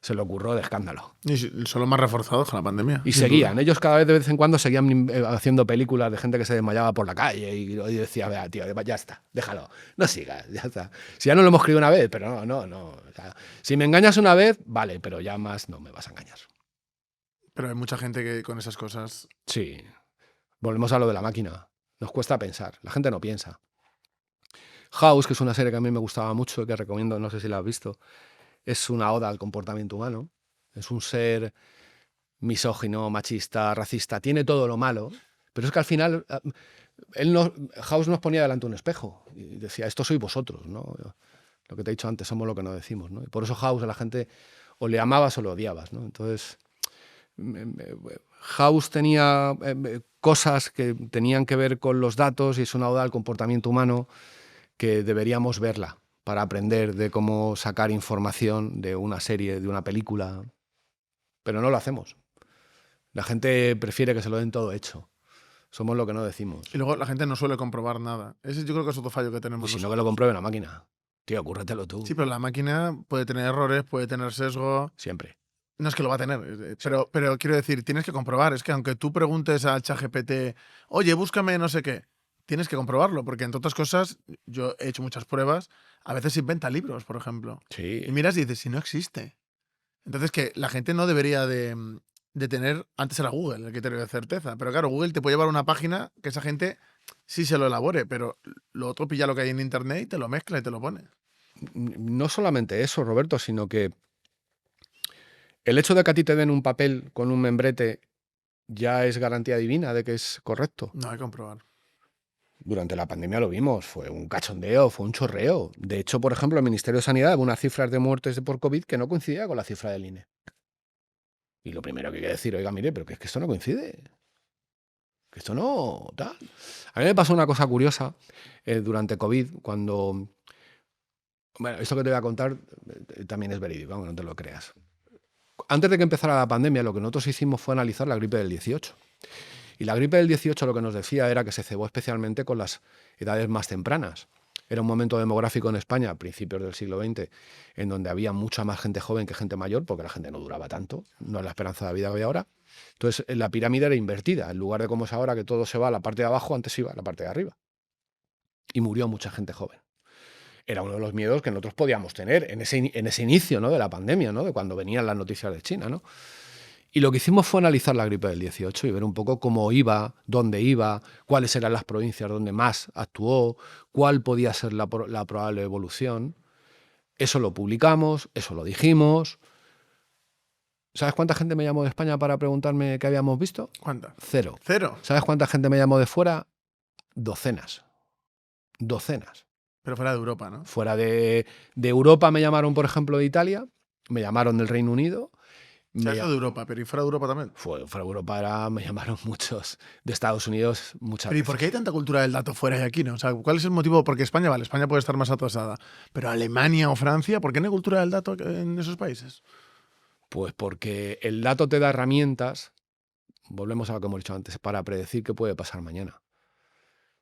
Se le ocurrió de escándalo. Y son los más reforzados con la pandemia. Y seguían. Duda. Ellos cada vez de vez en cuando seguían haciendo películas de gente que se desmayaba por la calle y decía, vea, tío, ya está, déjalo, no sigas, ya está. Si ya no lo hemos escrito una vez, pero no. O sea, si me engañas una vez, vale, pero ya más no me vas a engañar. Pero hay mucha gente que con esas cosas... Sí. Volvemos a lo de la máquina. Nos cuesta pensar. La gente no piensa. House, que es una serie que a mí me gustaba mucho y que recomiendo, no sé si la has visto, es una oda al comportamiento humano. Es un ser misógino, machista, racista. Tiene todo lo malo. Pero es que al final House nos ponía delante un espejo y decía, esto sois vosotros, ¿no? Lo que te he dicho antes, somos lo que no decimos, ¿no? Y por eso House a la gente o le amabas o lo odiabas, ¿no? Entonces, House tenía cosas que tenían que ver con los datos y es una oda al comportamiento humano que deberíamos verla para aprender de cómo sacar información de una serie, de una película. Pero no lo hacemos. La gente prefiere que se lo den todo hecho. Somos lo que no decimos. Y luego la gente no suele comprobar nada. Ese yo creo que es otro fallo que tenemos. Y si no, que lo compruebe la máquina. Tío, cúrratelo tú. Sí, pero la máquina puede tener errores, puede tener sesgo. Siempre. No es que lo va a tener, pero quiero decir, tienes que comprobar. Es que aunque tú preguntes al ChatGPT, oye, búscame no sé qué, tienes que comprobarlo, porque entre otras cosas, yo he hecho muchas pruebas, a veces inventa libros, por ejemplo. Sí. Y miras y dices, si no existe. Entonces, que la gente no debería de tener, antes era Google el criterio de certeza, pero claro, Google te puede llevar a una página que esa gente sí se lo elabore, pero lo otro pilla lo que hay en Internet y te lo mezcla y te lo pone. No solamente eso, Roberto, sino que el hecho de que a ti te den un papel con un membrete ya es garantía divina de que es correcto. No, hay que comprobar. Durante la pandemia lo vimos, fue un cachondeo, fue un chorreo. De hecho, por ejemplo, el Ministerio de Sanidad daba unas cifras de muertes por COVID que no coincidía con la cifra del INE. Y lo primero que hay que decir, oiga, mire, pero que es que esto no coincide. Que esto no tal. A mí me pasó una cosa curiosa durante COVID, cuando... Bueno, esto que te voy a contar también es verídico, aunque no te lo creas. Antes de que empezara la pandemia, lo que nosotros hicimos fue analizar la gripe del 18. Y la gripe del 18 lo que nos decía era que se cebó especialmente con las edades más tempranas. Era un momento demográfico en España, a principios del siglo XX, en donde había mucha más gente joven que gente mayor, porque la gente no duraba tanto, no es la esperanza de vida que hay ahora. Entonces, la pirámide era invertida. En lugar de como es ahora, que todo se va a la parte de abajo, antes iba a la parte de arriba. Y murió mucha gente joven. Era uno de los miedos que nosotros podíamos tener en ese inicio, ¿no?, de la pandemia, ¿no?, de cuando venían las noticias de China, ¿no? Y lo que hicimos fue analizar la gripe del 18 y ver un poco cómo iba, dónde iba, cuáles eran las provincias donde más actuó, cuál podía ser la probable evolución. Eso lo publicamos, eso lo dijimos. ¿Sabes cuánta gente me llamó de España para preguntarme qué habíamos visto? ¿Cuánta? 0. Cero. ¿Sabes cuánta gente me llamó de fuera? Docenas. Docenas. Pero fuera de Europa, ¿no? Fuera de Europa me llamaron, por ejemplo, de Italia, me llamaron del Reino Unido. O sea, eso de Europa, pero ¿y fuera de Europa también? Fuera de Europa me llamaron muchos, de Estados Unidos muchas Pero ¿y veces. por qué hay tanta cultura del dato fuera y aquí no? O sea, ¿cuál es el motivo? Porque España, vale, España puede estar más atrasada, pero Alemania o Francia, ¿por qué no hay cultura del dato en esos países? Pues porque el dato te da herramientas, volvemos a lo que hemos dicho antes, para predecir qué puede pasar mañana.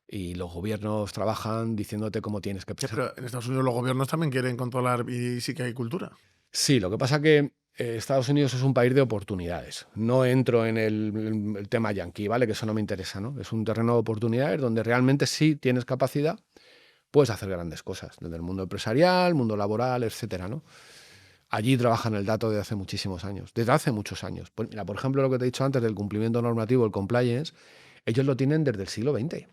Y los gobiernos trabajan diciéndote cómo tienes que Sí, pensar. pero en Estados Unidos los gobiernos también quieren controlar y sí que hay cultura. Sí, lo que pasa que Estados Unidos es un país de oportunidades. No entro en el tema yanqui, ¿vale? Que eso no me interesa, ¿no? Es un terreno de oportunidades donde realmente sí tienes capacidad, puedes hacer grandes cosas, desde el mundo empresarial, mundo laboral, etcétera, ¿no? Allí trabajan el dato desde hace muchísimos años, desde hace muchos años. Pues mira, por ejemplo, lo que te he dicho antes del cumplimiento normativo, el compliance, ellos lo tienen desde el siglo XX,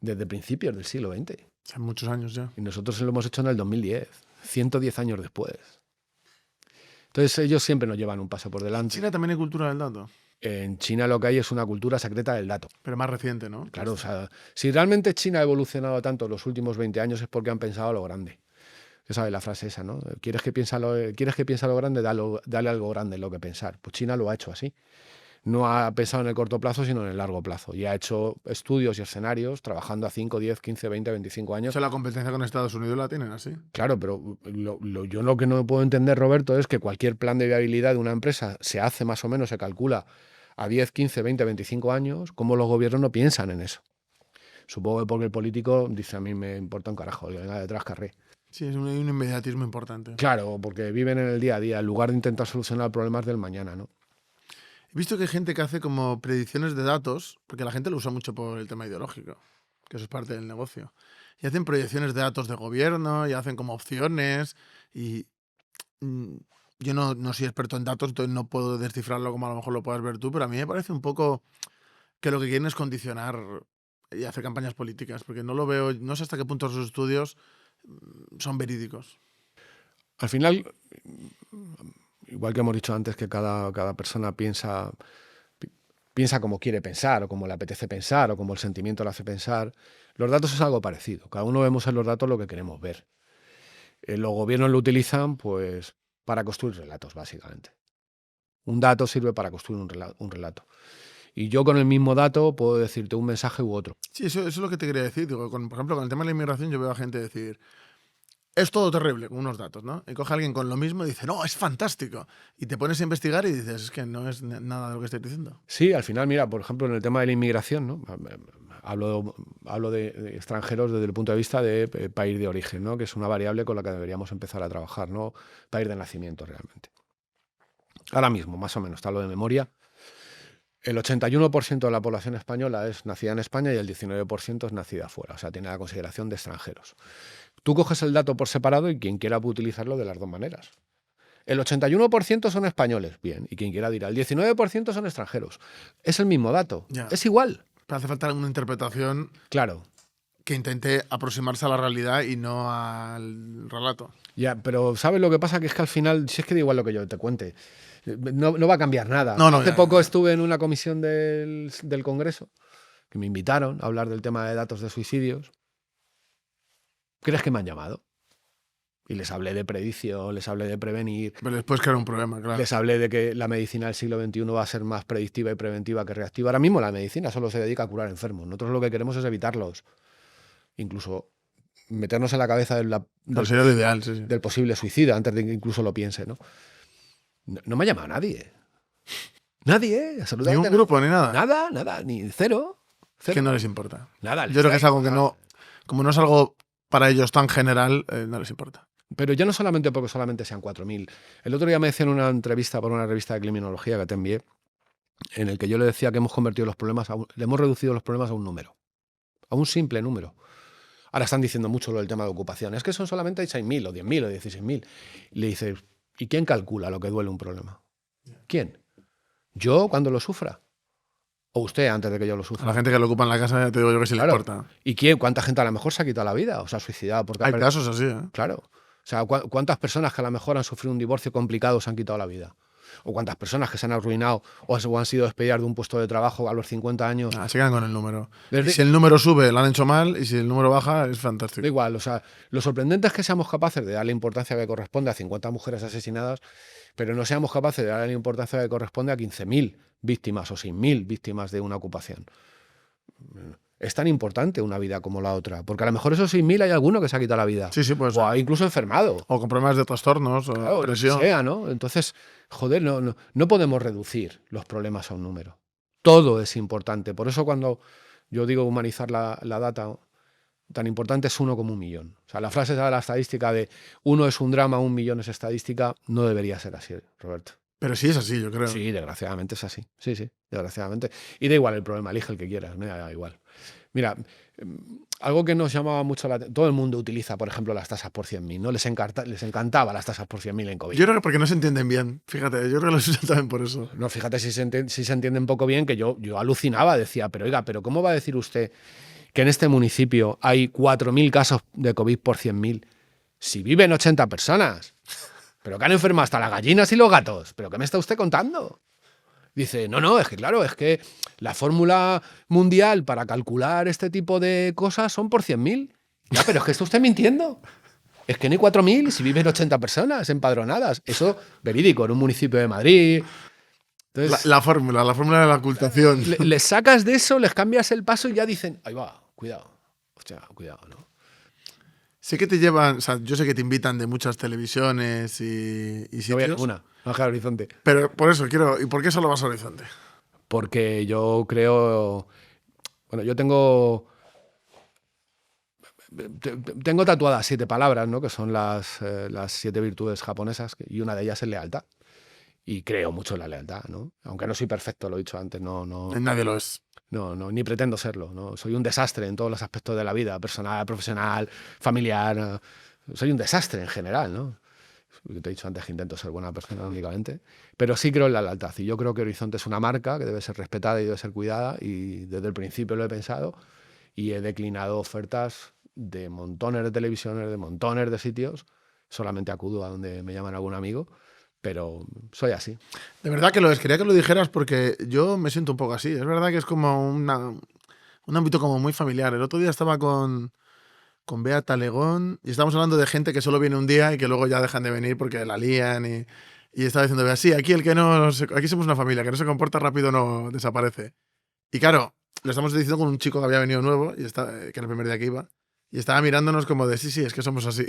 desde principios del siglo XX. Hace muchos años ya. Y nosotros lo hemos hecho en el 2010, 110 años después. Entonces ellos siempre nos llevan un paso por En delante. China también hay cultura del dato, En China lo que hay es una cultura secreta del dato. pero más reciente, ¿no? Claro, o sea, si realmente China ha evolucionado tanto en los últimos 20 años es porque han pensado a lo grande. Ya sabes la frase esa, ¿no? ¿Quieres que piense lo grande? Dale algo grande en lo que pensar. Pues China lo ha hecho así. No ha pensado en el corto plazo, sino en el largo plazo. Y ha hecho estudios y escenarios trabajando a 5, 10, 15, 20, 25 O años. sea, la competencia con Estados Unidos la tienen así. Claro, pero yo lo que no puedo entender, Roberto, es que cualquier plan de viabilidad de una empresa se hace más o menos, se calcula a 10, 15, 20, 25 años, cómo los gobiernos no piensan en eso. Supongo que porque el político dice, a mí me importa un carajo, que venga detrás carré. Sí, hay un inmediatismo importante. Claro, porque viven en el día a día, en lugar de intentar solucionar problemas del mañana, ¿no? He visto que hay gente que hace como predicciones de datos, porque la gente lo usa mucho por el tema ideológico, que eso es parte del negocio. Y hacen proyecciones de datos de gobierno, y hacen como opciones, y yo no soy experto en datos, entonces no puedo descifrarlo como a lo mejor lo puedas ver tú, pero a mí me parece un poco que lo que quieren es condicionar y hacer campañas políticas, porque no lo veo, no sé hasta qué punto sus estudios son verídicos. Al final, igual que hemos dicho antes que cada persona piensa como quiere pensar, o como le apetece pensar, o como el sentimiento le hace pensar, los datos es algo parecido. Cada uno vemos en los datos lo que queremos ver. Los gobiernos lo utilizan pues para construir relatos, básicamente. Un dato sirve para construir un relato. Y yo con el mismo dato puedo decirte un mensaje u otro. Sí, eso es lo que te quería decir. Digo, por ejemplo, con el tema de la inmigración yo veo a gente decir, es todo terrible, con unos datos, ¿no? Y coge a alguien con lo mismo y dice, no, es fantástico. Y te pones a investigar y dices, es que no es nada de lo que estoy diciendo. Sí, al final, mira, por ejemplo, en el tema de la inmigración, ¿no? Hablo de extranjeros desde el punto de vista de país de origen, ¿no? Que es una variable con la que deberíamos empezar a trabajar, ¿no? País de nacimiento, realmente. ahora mismo, más o menos, te hablo de memoria, el 81% de la población española es nacida en España y el 19% es nacida fuera, o sea, tiene la consideración de extranjeros. Tú coges el dato por separado y quien quiera puede utilizarlo de las dos maneras. El 81% son españoles, bien, y quien quiera dirá, el 19% son extranjeros. Es el mismo dato, Ya. es igual. Pero hace falta una interpretación Claro, que intente aproximarse a la realidad y no al relato. ya, pero ¿sabes lo que pasa? Que es que al final, si es que da igual lo que yo te cuente, no va a cambiar nada. No, Hace ya, poco ya. estuve en una comisión del Congreso, que me invitaron a hablar del tema de datos de suicidios. ¿Crees que me han llamado? Y les hablé de predicción, les hablé de prevenir, Pero después crear un problema, claro. les hablé de que la medicina del siglo XXI va a ser más predictiva y preventiva que reactiva. Ahora mismo la medicina solo se dedica a curar enfermos. Nosotros lo que queremos es evitarlos. Incluso meternos en la cabeza No sería lo ideal, sí, sí. del posible suicida antes de que incluso lo piense, ¿no? No me ha llamado nadie. Nadie, Ni absolutamente un grupo, ni nada. nada, ni cero. Es que no les importa. Nada. Yo creo que es algo que no. Como no es algo para ellos tan general, no les importa. Pero ya no solamente porque solamente sean 4.000. El otro día me decían en una entrevista por una revista de criminología que te envié, en el que yo le decía que hemos convertido los problemas, le hemos reducido los problemas a un número, a un simple número. Ahora están diciendo mucho lo del tema de ocupación. Es que son solamente 6.000 o 10.000 o 16.000. Y le dices, ¿y quién calcula lo que duele un problema? ¿Quién? ¿Yo cuando lo sufra? ¿O usted antes de que yo lo A sufra? la gente que lo ocupa en la casa, ya te digo yo que sí Claro. le importa. ¿Y cuánta gente a lo mejor se ha quitado la vida o se ha suicidado? Porque Hay casos así, ¿eh? Claro. O sea, ¿cuántas personas que a lo mejor han sufrido un divorcio complicado se han quitado la vida? ¿O cuántas personas que se han arruinado o han sido despedidas de un puesto de trabajo a los 50 años? Se quedan con el número. Desde- Y si el número sube, lo han hecho mal, y si el número baja, es Da fantástico. igual, o sea, lo sorprendente es que seamos capaces de darle importancia que corresponde a 50 mujeres asesinadas, pero no seamos capaces de darle la importancia que corresponde a 15.000 víctimas o 6.000 víctimas de una ocupación. Es tan importante una vida como la otra, porque a lo mejor esos 6.000 hay alguno que se ha quitado la vida. Sí, sí, pues. O ha incluso enfermado. O con problemas de trastornos, o Claro, lo que presión. sea, ¿no? Entonces, joder, no podemos reducir los problemas a un número. Todo es importante. Por eso cuando yo digo humanizar la data, tan importante es 1 como 1.000.000. O sea, la frase esa de la estadística de 1 es un drama, 1.000.000 es estadística, no debería ser así, Roberto. Pero sí es así, yo creo. Sí, desgraciadamente es así. Sí, desgraciadamente. Y da igual el problema, elige el que quieras, me da igual. Mira, algo que nos llamaba mucho la atención, todo el mundo utiliza, por ejemplo, las tasas por 100.000, ¿no? Les encantaba las tasas por 100.000 en COVID. Yo creo que porque no se entienden bien. Fíjate, yo creo que lo usan también por eso. No, fíjate si se entiende un poco bien, que yo alucinaba, decía, pero oiga, ¿pero cómo va a decir usted que en este municipio hay 4.000 casos de COVID por 100.000 si viven 80 personas? ¿Pero que han enfermado hasta las gallinas y los gatos? ¿Pero qué me está usted contando? Dice, no, es que claro, es que la fórmula mundial para calcular este tipo de cosas son por 100.000. Ya, pero es que está usted mintiendo. Es que no hay 4.000 si viven 80 personas empadronadas. Eso, verídico, en un municipio de Madrid. Entonces, La fórmula de la ocultación. les sacas de eso, les cambias el paso y ya dicen, ahí va, cuidado. Hostia, cuidado, ¿no? Sé que te llevan, o sea, yo sé que te invitan de muchas televisiones y No voy a sitios. ninguna, no a Horizonte. Pero por eso quiero. ¿Y por qué solo vas a Horizonte? Porque yo creo. Bueno, yo tengo tatuadas 7 palabras, ¿no? Que son las 7 virtudes japonesas, y una de ellas es lealtad. Y creo mucho en la lealtad, ¿no? Aunque no soy perfecto, lo he dicho antes, no, Nadie lo es. ni pretendo serlo, ¿no? Soy un desastre en todos los aspectos de la vida, personal, profesional, familiar. Soy un desastre en general, ¿no? Te he dicho antes que intento ser buena persona únicamente, pero sí creo en la lealtad. Y yo creo que Horizonte es una marca que debe ser respetada y debe ser cuidada, y desde el principio lo he pensado y he declinado ofertas de montones de televisiones, de montones de sitios. Solamente acudo a donde me llaman algún amigo, pero soy así. De verdad que lo es. Quería que lo dijeras porque yo me siento un poco así. Es verdad que es como un ámbito como muy familiar. El otro día estaba con Beata Legón y estábamos hablando de gente que solo viene un día y que luego ya dejan de venir porque la lían y estaba diciendo, Bea, sí, aquí el que aquí somos una familia, que no se comporta rápido no desaparece. Y claro, lo estamos diciendo con un chico que había venido nuevo, que era el primer día que iba, y estaba mirándonos como de, sí, es que somos así,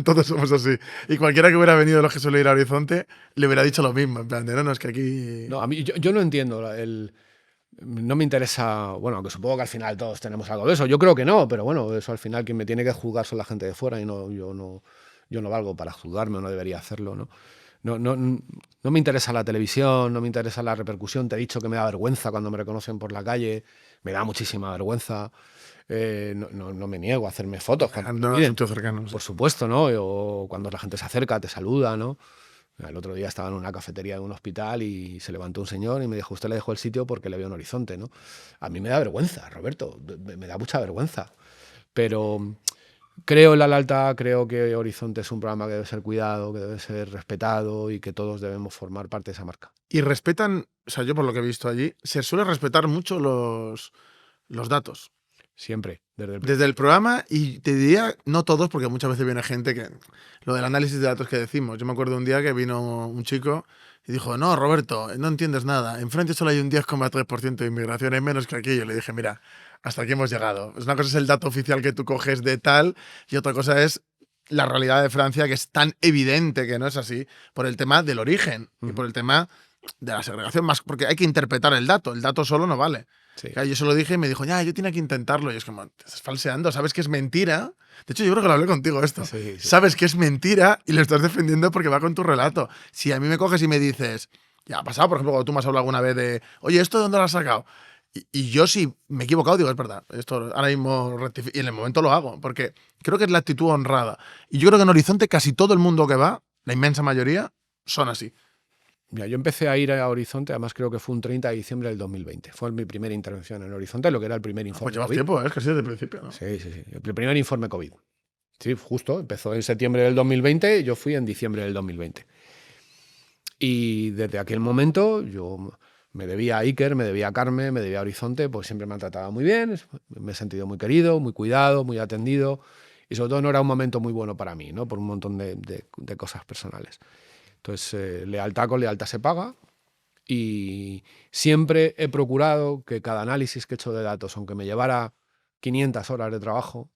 todos somos así. Y cualquiera que hubiera venido de los que suele ir a Horizonte le hubiera dicho lo mismo, en plan de, no, es que aquí... No, a mí yo no entiendo no me interesa, bueno, que supongo que al final todos tenemos algo de eso. Yo creo que no, pero bueno, eso al final quien me tiene que juzgar son la gente de fuera y yo no valgo para juzgarme o no debería hacerlo, ¿no? No me interesa la televisión, no me interesa la repercusión. Te he dicho que me da vergüenza cuando me reconocen por la calle, me da muchísima vergüenza. No me niego a hacerme fotos. No es un tío cercano. Sí. Por supuesto, ¿no? O cuando la gente se acerca, te saluda, ¿no? El otro día estaba en una cafetería de un hospital y se levantó un señor y me dijo, usted le dejó el sitio porque le veo un horizonte, ¿no? A mí me da vergüenza, Roberto, me da mucha vergüenza. Pero creo en la lealtad, creo que Horizonte es un programa que debe ser cuidado, que debe ser respetado y que todos debemos formar parte de esa marca. Y respetan, o sea, yo por lo que he visto allí, se suele respetar mucho los datos. Siempre, Desde el programa, y te diría, no todos, porque muchas veces viene gente que... Lo del análisis de datos que decimos. Yo me acuerdo un día que vino un chico y dijo, no, Roberto, no entiendes nada. En Francia solo hay un 10,3% de inmigración, es menos que aquí. Yo le dije, mira, hasta aquí hemos llegado. Una cosa es el dato oficial que tú coges de tal y otra cosa es la realidad de Francia, que es tan evidente que no es así, por el tema del origen y por el tema de la segregación, más porque hay que interpretar el dato solo no vale. Sí. Yo se lo dije y me dijo, ya, yo tenía que intentarlo. Y es como, te estás falseando, sabes que es mentira. De hecho, yo creo que lo hablé contigo esto. Sí. Sabes que es mentira y lo estás defendiendo porque va con tu relato. Si a mí me coges y me dices, ya ha pasado, por ejemplo, cuando tú me has hablado alguna vez de, oye, ¿esto de dónde lo has sacado? Y yo si me he equivocado, digo, es verdad, esto ahora mismo rectifico. Y en el momento lo hago, porque creo que es la actitud honrada. Y yo creo que en Horizonte casi todo el mundo que va, la inmensa mayoría, son así. Mira, yo empecé a ir a Horizonte, además creo que fue un 30 de diciembre del 2020. Fue mi primera intervención en Horizonte, lo que era el primer informe. Pues llevas COVID. tiempo, es casi desde el principio, ¿no? Sí. El primer informe COVID. Sí, justo, empezó en septiembre del 2020, yo fui en diciembre del 2020. Y desde aquel momento yo me debía a Iker, me debía a Carmen, me debía a Horizonte, pues siempre me han tratado muy bien, me he sentido muy querido, muy cuidado, muy atendido, y sobre todo no era un momento muy bueno para mí, ¿no? Por un montón de cosas personales. Entonces, lealtad con lealtad se paga, y siempre he procurado que cada análisis que he hecho de datos, aunque me llevara 500 horas de trabajo,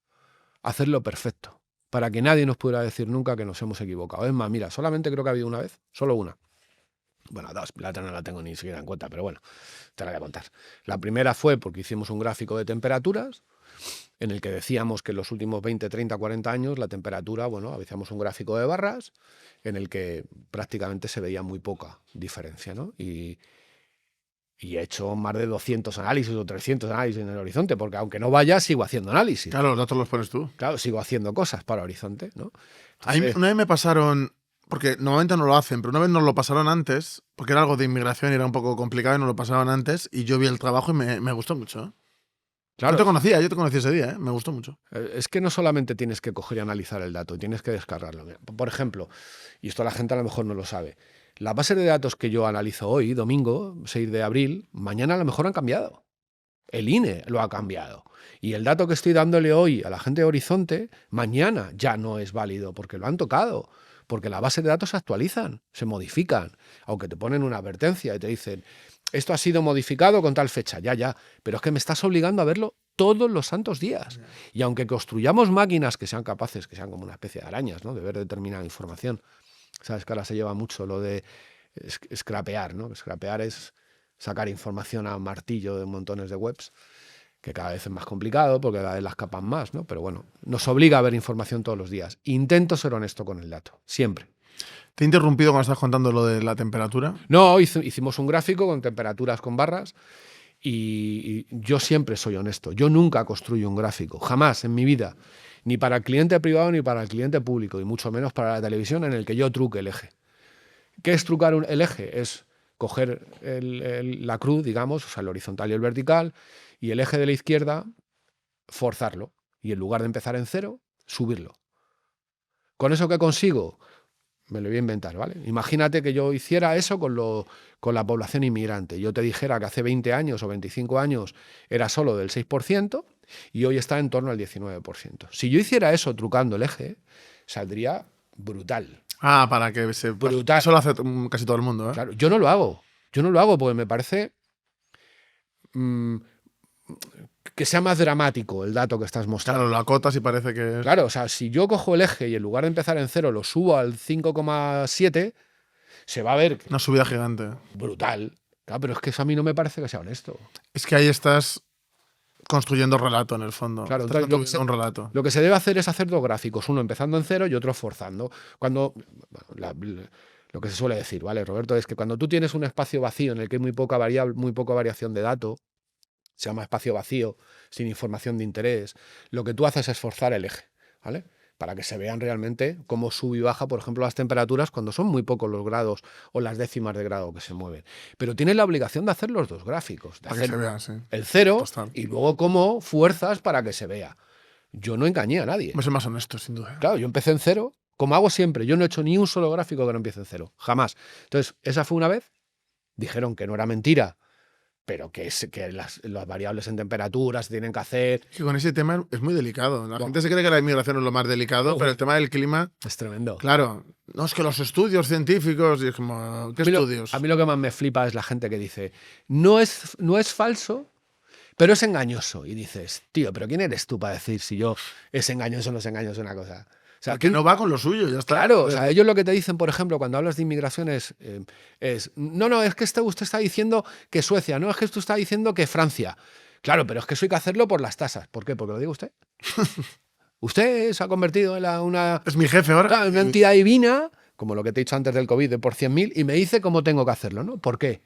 hacerlo perfecto, para que nadie nos pudiera decir nunca que nos hemos equivocado. Es más, mira, solamente creo que ha habido una vez, solo una. Bueno, dos, la otra no la tengo ni siquiera en cuenta, pero bueno, te la voy a contar. La primera fue porque hicimos un gráfico de temperaturas en el que decíamos que en los últimos 20, 30, 40 años la temperatura, bueno, hacíamos un gráfico de barras en el que prácticamente se veía muy poca diferencia, ¿no? Y he hecho más de 200 análisis o 300 análisis en el Horizonte, porque aunque no vaya, sigo haciendo análisis. Claro, los datos los pones tú. Claro, sigo haciendo cosas para Horizonte, ¿no? A mí una vez me pasaron, porque normalmente no lo hacen, pero una vez nos lo pasaron antes, porque era algo de inmigración y era un poco complicado y nos lo pasaron antes, y yo vi el trabajo y me gustó mucho. ¿Eh? Claro, yo te conocí ese día, ¿eh? Me gustó mucho. es que no solamente tienes que coger y analizar el dato, tienes que descargarlo. Por ejemplo, y esto la gente a lo mejor no lo sabe, las bases de datos que yo analizo hoy, domingo, 6 de abril, mañana a lo mejor han cambiado. El INE lo ha cambiado. Y el dato que estoy dándole hoy a la gente de Horizonte, mañana ya no es válido porque lo han tocado. Porque las bases de datos se actualizan, se modifican. Aunque te ponen una advertencia y te dicen, esto ha sido modificado con tal fecha, ya. Pero es que me estás obligando a verlo todos los santos días. Y aunque construyamos máquinas que sean capaces, que sean como una especie de arañas, ¿no? De ver determinada información. Sabes que ahora se lleva mucho lo de scrapear, ¿no? Scrapear es sacar información a martillo de montones de webs, que cada vez es más complicado porque cada vez las capan más, ¿no? Pero bueno, nos obliga a ver información todos los días. Intento ser honesto con el dato, siempre. ¿Te he interrumpido cuando estás contando lo de la temperatura? No, hicimos un gráfico con temperaturas con barras y yo siempre soy honesto. Yo nunca construyo un gráfico, jamás en mi vida, ni para el cliente privado ni para el cliente público, y mucho menos para la televisión, en el que yo truque el eje. ¿Qué es trucar el eje? Es coger la cruz, digamos, o sea, el horizontal y el vertical, y el eje de la izquierda, forzarlo. Y en lugar de empezar en 0, subirlo. ¿Con eso qué consigo? Me lo voy a inventar, ¿vale? Imagínate que yo hiciera eso con la población inmigrante. Yo te dijera que hace 20 años o 25 años era solo del 6% y hoy está en torno al 19%. Si yo hiciera eso trucando el eje, saldría brutal. Ah, para que se... Brutal. Eso lo hace casi todo el mundo, ¿eh? Claro, yo no lo hago. Yo no lo hago porque me parece que sea más dramático el dato que estás mostrando. Claro, lo acotas y parece que es... Claro, o sea, si yo cojo el eje y en lugar de empezar en 0 lo subo al 5,7, se va a ver Una subida gigante. brutal. Claro, pero es que eso a mí no me parece que sea honesto. Es que ahí estás construyendo relato en el fondo. Claro, Estás entonces, construyendo un relato. Lo que se debe hacer es hacer dos gráficos, uno empezando en 0 y otro forzando. Cuando lo que se suele decir, ¿vale, Roberto? Es que cuando tú tienes un espacio vacío en el que hay muy poca variación de datos, se llama espacio vacío, sin información de interés, lo que tú haces es forzar el eje, ¿vale? Para que se vean realmente cómo sube y baja, por ejemplo, las temperaturas cuando son muy pocos los grados o las décimas de grado que se mueven. Pero tienes la obligación de hacer los dos gráficos, de Para que hacer se vea, sí. el cero Total. y luego cómo fuerzas para que se vea. Yo no engañé a nadie. Vamos a ser más honestos, sin duda. Claro, yo empecé en cero, como hago siempre. Yo no he hecho ni un solo gráfico que no empiece en cero, jamás. Entonces, esa fue una vez, dijeron que no era mentira, pero que las variables en temperatura se tienen que hacer. Es que con ese tema es muy delicado. La gente se cree que la inmigración es lo más delicado, pero el tema del clima, Es tremendo. claro, no es que los estudios científicos, y es como, ¿qué estudios? A mí lo que más me flipa es la gente que dice, no es falso, pero es engañoso. Y dices, tío, ¿pero quién eres tú para decir si yo es engañoso o no es engañoso una cosa? O sea, Que no va con lo suyo, ya está. claro, o sea, ellos lo que te dicen, por ejemplo, cuando hablas de inmigración es no, es que usted está diciendo que Suecia, no, es que usted está diciendo que Francia. Claro, pero es que eso hay que hacerlo por las tasas. ¿Por qué? Porque lo digo usted. Usted se ha convertido en una Es mi jefe ahora. claro, una entidad divina, como lo que te he dicho antes del COVID, de por 100.000, y me dice cómo tengo que hacerlo, ¿no? ¿Por qué?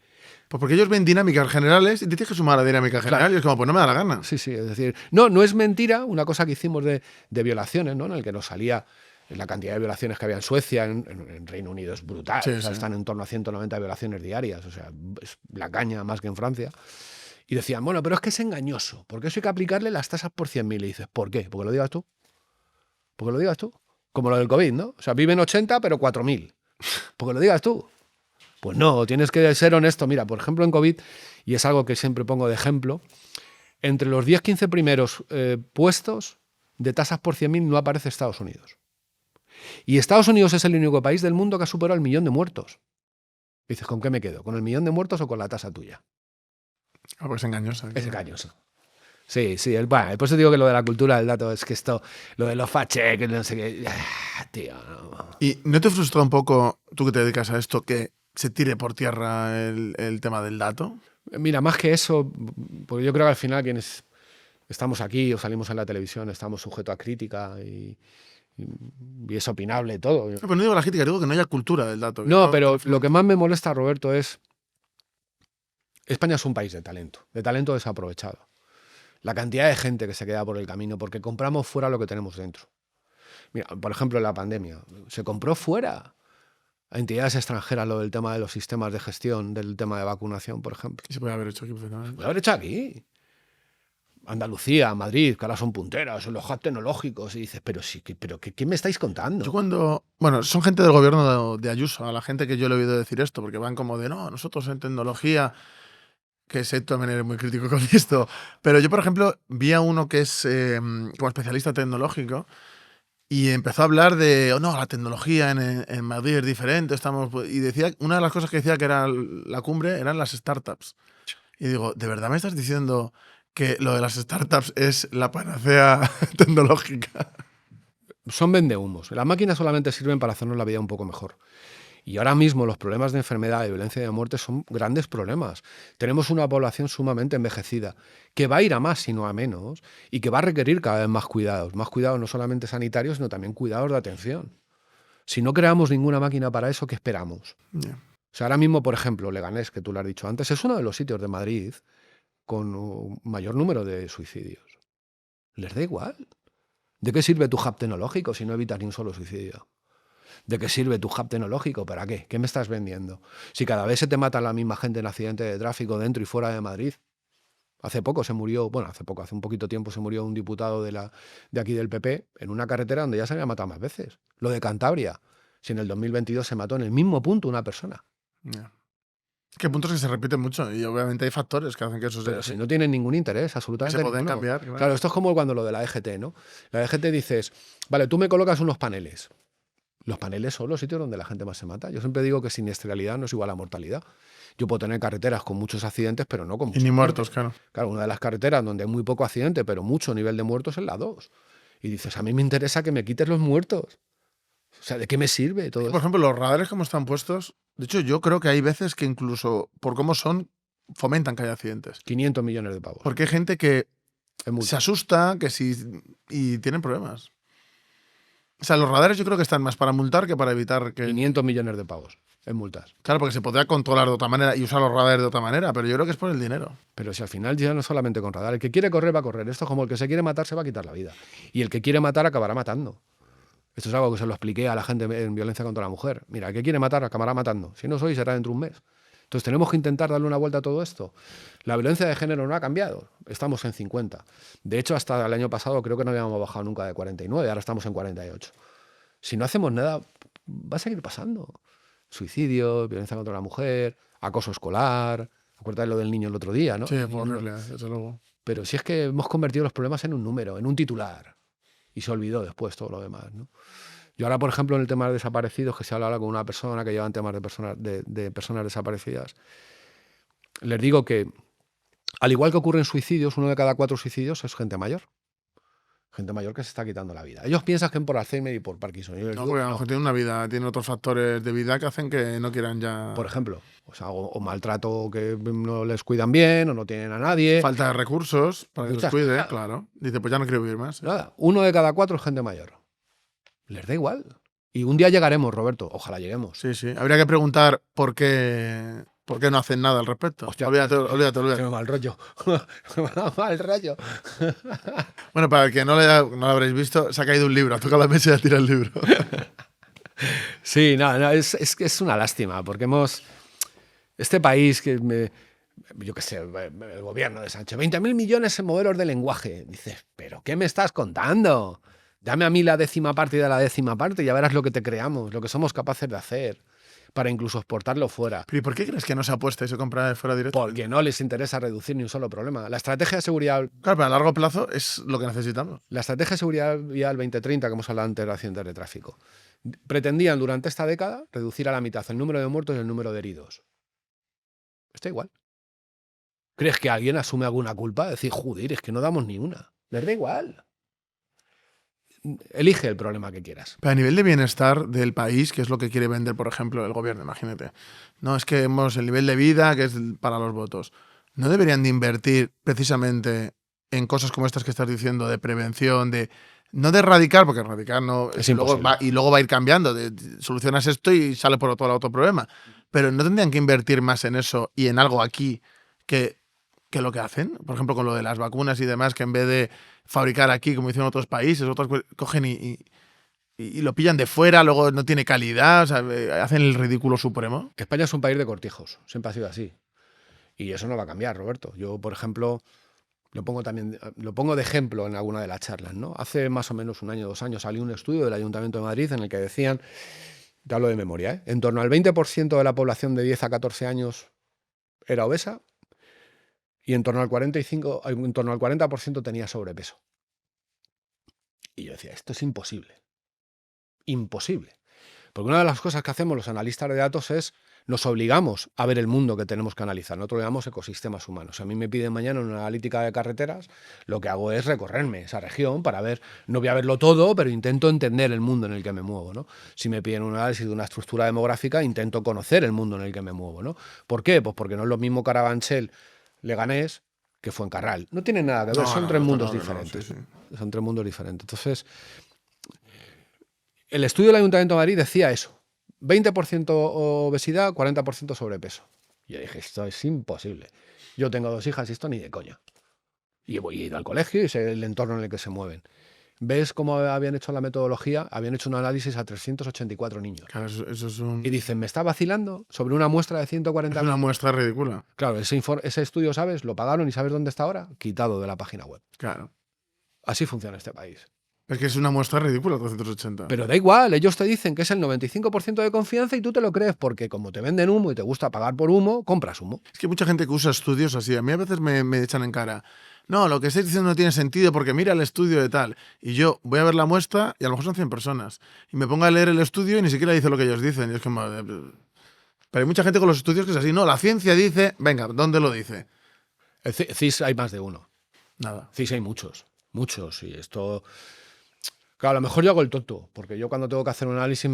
Pues porque ellos ven dinámicas generales y te tienes que sumar a la dinámica general. Claro. Y es como, pues no me da la gana. Sí, es decir, no es mentira una cosa que hicimos de violaciones, ¿no? En el que nos salía la cantidad de violaciones que había en Suecia, en Reino Unido es brutal, Sí, o sea, sí. están en torno a 190 violaciones diarias, o sea, es la caña más que en Francia. Y decían, bueno, pero es que es engañoso, porque eso hay que aplicarle las tasas por 100.000. Y dices, ¿por qué? Porque lo digas tú. Porque lo digas tú. Como lo del COVID, ¿no? O sea, viven 80, pero 4.000. Porque lo digas tú. Pues no, tienes que ser honesto. Mira, por ejemplo, en COVID, y es algo que siempre pongo de ejemplo, entre los 10-15 primeros puestos de tasas por 100.000 no aparece Estados Unidos. Y Estados Unidos es el único país del mundo que ha superado el 1.000.000 de muertos. Dices, ¿con qué me quedo? ¿Con el 1.000.000 de muertos o con la tasa tuya? Ah, pues es engañosa. Es engañoso. Sí, bueno, por eso digo que lo de la cultura del dato es que esto, lo de los fact-check, no sé qué. Tío, no. ¿Y no te frustra un poco, tú que te dedicas a esto, que se tire por tierra el tema del dato? Mira, más que eso, porque yo creo que al final quienes estamos aquí o salimos en la televisión estamos sujetos a crítica y es opinable todo. No, pero no digo la crítica, digo que no haya cultura del dato. No, pero lo que más me molesta, Roberto, es España es un país de talento desaprovechado. La cantidad de gente que se queda por el camino porque compramos fuera lo que tenemos dentro. Mira, por ejemplo, en la pandemia, se compró fuera a entidades extranjeras lo del tema de los sistemas de gestión, del tema de vacunación, por ejemplo. Y se puede haber hecho aquí perfectamente. Lo haber hecho aquí. Andalucía, Madrid, que ahora son punteras, son los hubs tecnológicos, y dices, pero ¿qué me estáis contando? Yo cuando... Bueno, son gente del gobierno de Ayuso, a la gente que yo le he oído decir esto, porque van como de, no, nosotros en tecnología, que sé, también eres muy crítico con esto, pero yo, por ejemplo, vi a uno que es como especialista tecnológico y empezó a hablar de, oh, no, la tecnología en Madrid es diferente, y decía, una de las cosas que decía que era la cumbre eran las startups. Y digo, ¿de verdad me estás diciendo que lo de las startups es la panacea tecnológica? Son vendehumos. Las máquinas solamente sirven para hacernos la vida un poco mejor. Y ahora mismo los problemas de enfermedad, de violencia y de muerte son grandes problemas. Tenemos una población sumamente envejecida, que va a ir a más y no a menos, y que va a requerir cada vez más cuidados no solamente sanitarios, sino también cuidados de atención. Si no creamos ninguna máquina para eso, ¿qué esperamos? Yeah. O sea, ahora mismo, por ejemplo, Leganés, que tú lo has dicho antes, es uno de los sitios de Madrid con un mayor número de suicidios. Les da igual. ¿De qué sirve tu hub tecnológico si no evitas ni un solo suicidio? ¿De qué sirve tu hub tecnológico? ¿Para qué? ¿Qué me estás vendiendo? Si cada vez se te mata la misma gente en accidentes de tráfico dentro y fuera de Madrid. Hace poco se murió, bueno, hace un poquito tiempo se murió un diputado de aquí del PP en una carretera donde ya se había matado más veces. Lo de Cantabria. Si en el 2022 se mató en el mismo punto una persona. Yeah. Que puntos que se repiten mucho y obviamente hay factores que hacen que eso Pero sea si no tienen ningún interés, absolutamente se pueden ninguno. cambiar. Claro. Claro, esto es como cuando lo de la EGT, ¿no? La EGT dices, vale, tú me colocas unos paneles. Los paneles son los sitios donde la gente más se mata. Yo siempre digo que siniestralidad no es igual a mortalidad. Yo puedo tener carreteras con muchos accidentes, pero no con muchos Y ni muertos, claro. Claro, una de las carreteras donde hay muy poco accidente, pero mucho nivel de muertos es la 2. Y dices, a mí me interesa que me quites los muertos. O sea, ¿de qué me sirve todo Por eso? ejemplo, los radares como están puestos, de hecho yo creo que hay veces que incluso por cómo son, fomentan que haya accidentes. 500 millones de pavos. Porque hay gente que Es mucho. se asusta y tienen problemas. O sea, los radares yo creo que están más para multar que para evitar que... 500 millones de pavos. en multas. Claro, porque se podría controlar de otra manera y usar los radares de otra manera, pero yo creo que es por el dinero. Pero si al final ya no solamente con radar, el que quiere correr va a correr. Esto es como el que se quiere matar se va a quitar la vida. Y el que quiere matar acabará matando. Esto es algo que se lo expliqué a la gente en violencia contra la mujer. Mira, el que quiere matar acabará matando. Si no soy, será dentro de un mes. Entonces tenemos que intentar darle una vuelta a todo esto. La violencia de género no ha cambiado. Estamos en 50. De hecho, hasta el año pasado creo que no habíamos bajado nunca de 49. Ahora estamos en 48. Si no hacemos nada, va a seguir pasando. Suicidio, violencia contra la mujer, acoso escolar. Acuérdate lo del niño el otro día, ¿no? Sí, fue horrible, desde luego. Pero si es que hemos convertido los problemas en un número, en un titular. Y se olvidó después todo lo demás, ¿no? Yo ahora, por ejemplo, en el tema de desaparecidos, que se habla ahora con una persona que lleva en temas de personas desaparecidas, les digo que, al igual que ocurren suicidios, 1 de cada 4 suicidios es gente mayor. Gente mayor que se está quitando la vida. Ellos piensan que es por Alzheimer y por Parkinson. Yo les No, digo, porque a lo mejor tienen una vida, tienen otros factores de vida que hacen que no quieran ya. por ejemplo, o maltrato, que no les cuidan bien, o no tienen a nadie. Falta de recursos para que los Muchas cuide, cosas. claro. Dice, pues ya no quiero vivir más. Nada, 1 de cada 4 es gente mayor. Les da igual. Y un día llegaremos, Roberto. Ojalá lleguemos. Sí, sí. Habría que preguntar por qué no hacen nada al respecto. Hostia. Olvídate. Que me mal rollo. Me da mal rollo. Bueno, para el que no lo habréis visto, se ha caído un libro. Ha tocado la mesa y ha tirado el libro. Sí, no, es una lástima, porque este país yo qué sé, el gobierno de Sánchez, 20.000 millones en modelos de lenguaje. Dices, ¿pero qué me estás contando? Dame a mí la 10ª parte de la 10ª parte y ya verás lo que te creamos, lo que somos capaces de hacer para incluso exportarlo fuera. ¿Pero y por qué crees que no se apuesta y se compra de fuera directo? Porque no les interesa reducir ni un solo problema. La estrategia de seguridad, Claro, pero a largo plazo es lo que necesitamos. la estrategia de seguridad vial 2030, que hemos hablado antes de accidentes de tráfico, pretendían durante esta década reducir a la mitad el número de muertos y el número de heridos. Está igual. ¿Crees que alguien asume alguna culpa? Decir, joder, es que no damos ni una. Les da igual. Elige el problema que quieras. Pero a nivel de bienestar del país, que es lo que quiere vender, por ejemplo, el gobierno, imagínate. No, es que hemos el nivel de vida que es para los votos. ¿No deberían de invertir precisamente en cosas como estas que estás diciendo, de prevención, no de erradicar, porque erradicar no Es luego imposible. luego va a ir cambiando, solucionas esto y sale por otro problema. Pero ¿no tendrían que invertir más en eso y en algo aquí que lo que hacen? Por ejemplo, con lo de las vacunas y demás, que en vez de fabricar aquí, como hicieron otros países, otros cogen y lo pillan de fuera, luego no tiene calidad, o sea, hacen el ridículo supremo. España es un país de cortijos, siempre ha sido así. Y eso no va a cambiar, Roberto. Yo, por ejemplo, lo pongo de ejemplo en alguna de las charlas, ¿no? Hace más o menos 1 año, 2 años salió un estudio del Ayuntamiento de Madrid en el que decían, te hablo de memoria, ¿eh? En torno al 20% de la población de 10 a 14 años era obesa y en torno al 40% tenía sobrepeso. Y yo decía, esto es imposible. Imposible. Porque una de las cosas que hacemos los analistas de datos es nos obligamos a ver el mundo que tenemos que analizar. Nosotros llamamos ecosistemas humanos. Si a mí me piden mañana una analítica de carreteras, lo que hago es recorrerme esa región para ver, no voy a verlo todo, pero intento entender el mundo en el que me muevo, ¿no? Si me piden un análisis de una estructura demográfica, intento conocer el mundo en el que me muevo, ¿no? ¿Por qué? Pues porque no es lo mismo Carabanchel, Leganés, que Fuencarral. No tiene nada que ver, son 3 mundos diferentes. Sí. Son 3 mundos diferentes. Entonces, el estudio del Ayuntamiento de Madrid decía eso. 20% obesidad, 40% sobrepeso. Yo dije, esto es imposible. Yo tengo 2 hijas y esto ni de coña. Y he ido al colegio y sé el entorno en el que se mueven. ¿Ves cómo habían hecho la metodología? Habían hecho un análisis a 384 niños. Claro, eso es Y dicen, ¿me está vacilando? Sobre una muestra de 140 es una muestra ridícula. Claro, ese estudio, ¿sabes? Lo pagaron y ¿sabes dónde está ahora? Quitado de la página web. Claro. Así funciona este país. Es que es una muestra ridícula, 380. Pero da igual, ellos te dicen que es el 95% de confianza y tú te lo crees porque como te venden humo y te gusta pagar por humo, compras humo. Es que hay mucha gente que usa estudios así. A mí a veces me echan en cara. No, lo que estáis diciendo no tiene sentido porque mira el estudio de tal. Y yo voy a ver la muestra y a lo mejor son 100 personas. Y me pongo a leer el estudio y ni siquiera dice lo que ellos dicen. Y es como... Pero hay mucha gente con los estudios que es así. No, la ciencia dice... Venga, ¿dónde lo dice? El CIS hay más de uno. Nada. CIS hay muchos. Muchos. Y esto... Claro, a lo mejor yo hago el tonto, porque yo cuando tengo que hacer un análisis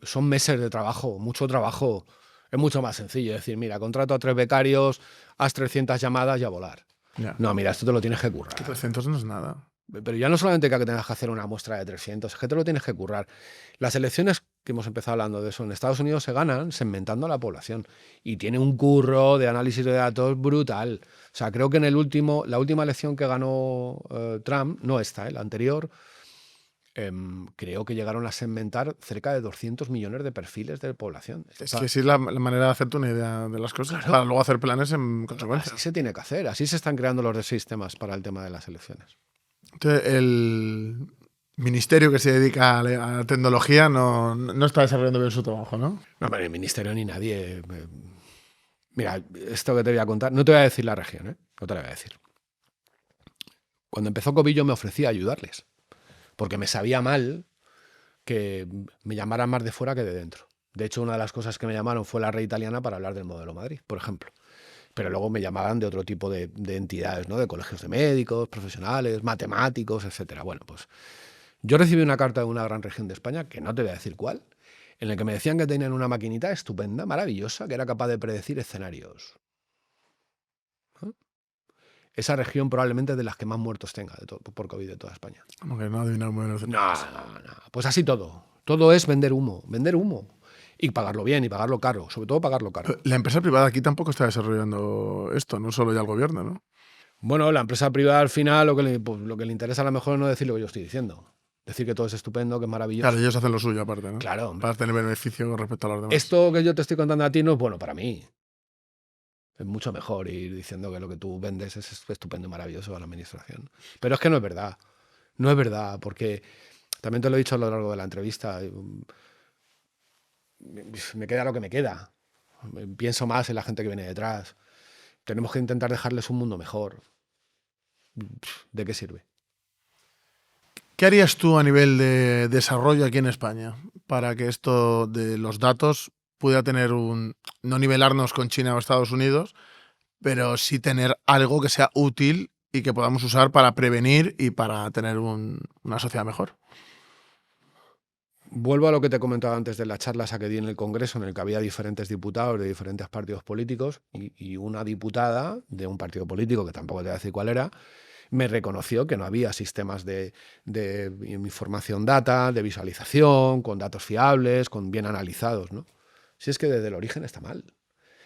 son meses de trabajo, mucho trabajo. Es mucho más sencillo decir, mira, contrato a 3 becarios, haz 300 llamadas y a volar. Ya. No, mira, esto te lo tienes que currar. Que 300 no es nada. Pero ya no solamente que tengas que hacer una muestra de 300, es que te lo tienes que currar. Las elecciones que hemos empezado hablando de eso, en Estados Unidos se ganan segmentando a la población y tiene un curro de análisis de datos brutal. O sea, creo que en la última elección que ganó Trump, no esta, la anterior, creo que llegaron a segmentar cerca de 200 millones de perfiles de población. Es que sí es la manera de hacerte una idea de las cosas, para luego hacer planes en consecuencia. Así se tiene que hacer, así se están creando los sistemas para el tema de las elecciones. Entonces, el ministerio que se dedica a la tecnología no está desarrollando bien su trabajo, ¿no? No, pero el ministerio ni nadie. Mira, esto que te voy a contar, no te voy a decir la región, no te la voy a decir. Cuando empezó COVID yo me ofrecí a ayudarles, porque me sabía mal que me llamaran más de fuera que de dentro. De hecho, una de las cosas que me llamaron fue la Red Italiana para hablar del modelo Madrid, por ejemplo. Pero luego me llamaban de otro tipo de entidades, ¿no? De colegios de médicos, profesionales, matemáticos, etcétera. Bueno, pues yo recibí una carta de una gran región de España, que no te voy a decir cuál, en la que me decían que tenían una maquinita estupenda, maravillosa, que era capaz de predecir escenarios. ¿Eh? Esa región probablemente es de las que más muertos tenga por COVID de toda España. Como que no adivinar muy bien los No, detalles. no. Pues así todo. Todo es vender humo. Vender humo. Y pagarlo bien y pagarlo caro. Sobre todo pagarlo caro. La empresa privada aquí tampoco está desarrollando esto, no solo ya el gobierno, ¿no? Bueno, la empresa privada al final lo que le interesa a lo mejor es no decir lo que yo estoy diciendo. Decir que todo es estupendo, que es maravilloso. Claro, ellos hacen lo suyo aparte, ¿no? Claro, hombre. Para tener beneficio con respecto a los demás. Esto que yo te estoy contando a ti no es bueno para mí. Es mucho mejor ir diciendo que lo que tú vendes es estupendo y maravilloso a la administración. Pero es que no es verdad. No es verdad, porque también te lo he dicho a lo largo de la entrevista. Me queda lo que me queda. Pienso más en la gente que viene detrás. Tenemos que intentar dejarles un mundo mejor. ¿De qué sirve? ¿Qué harías tú a nivel de desarrollo aquí en España para que esto de los datos pueda tener no nivelarnos con China o Estados Unidos, pero sí tener algo que sea útil y que podamos usar para prevenir y para tener una sociedad mejor? Vuelvo a lo que te comentaba antes de las charlas que di en el Congreso, en el que había diferentes diputados de diferentes partidos políticos y una diputada de un partido político, que tampoco te voy a decir cuál era, me reconoció que no había sistemas de información data, de visualización, con datos fiables, con bien analizados, ¿no? Si es que desde el origen está mal.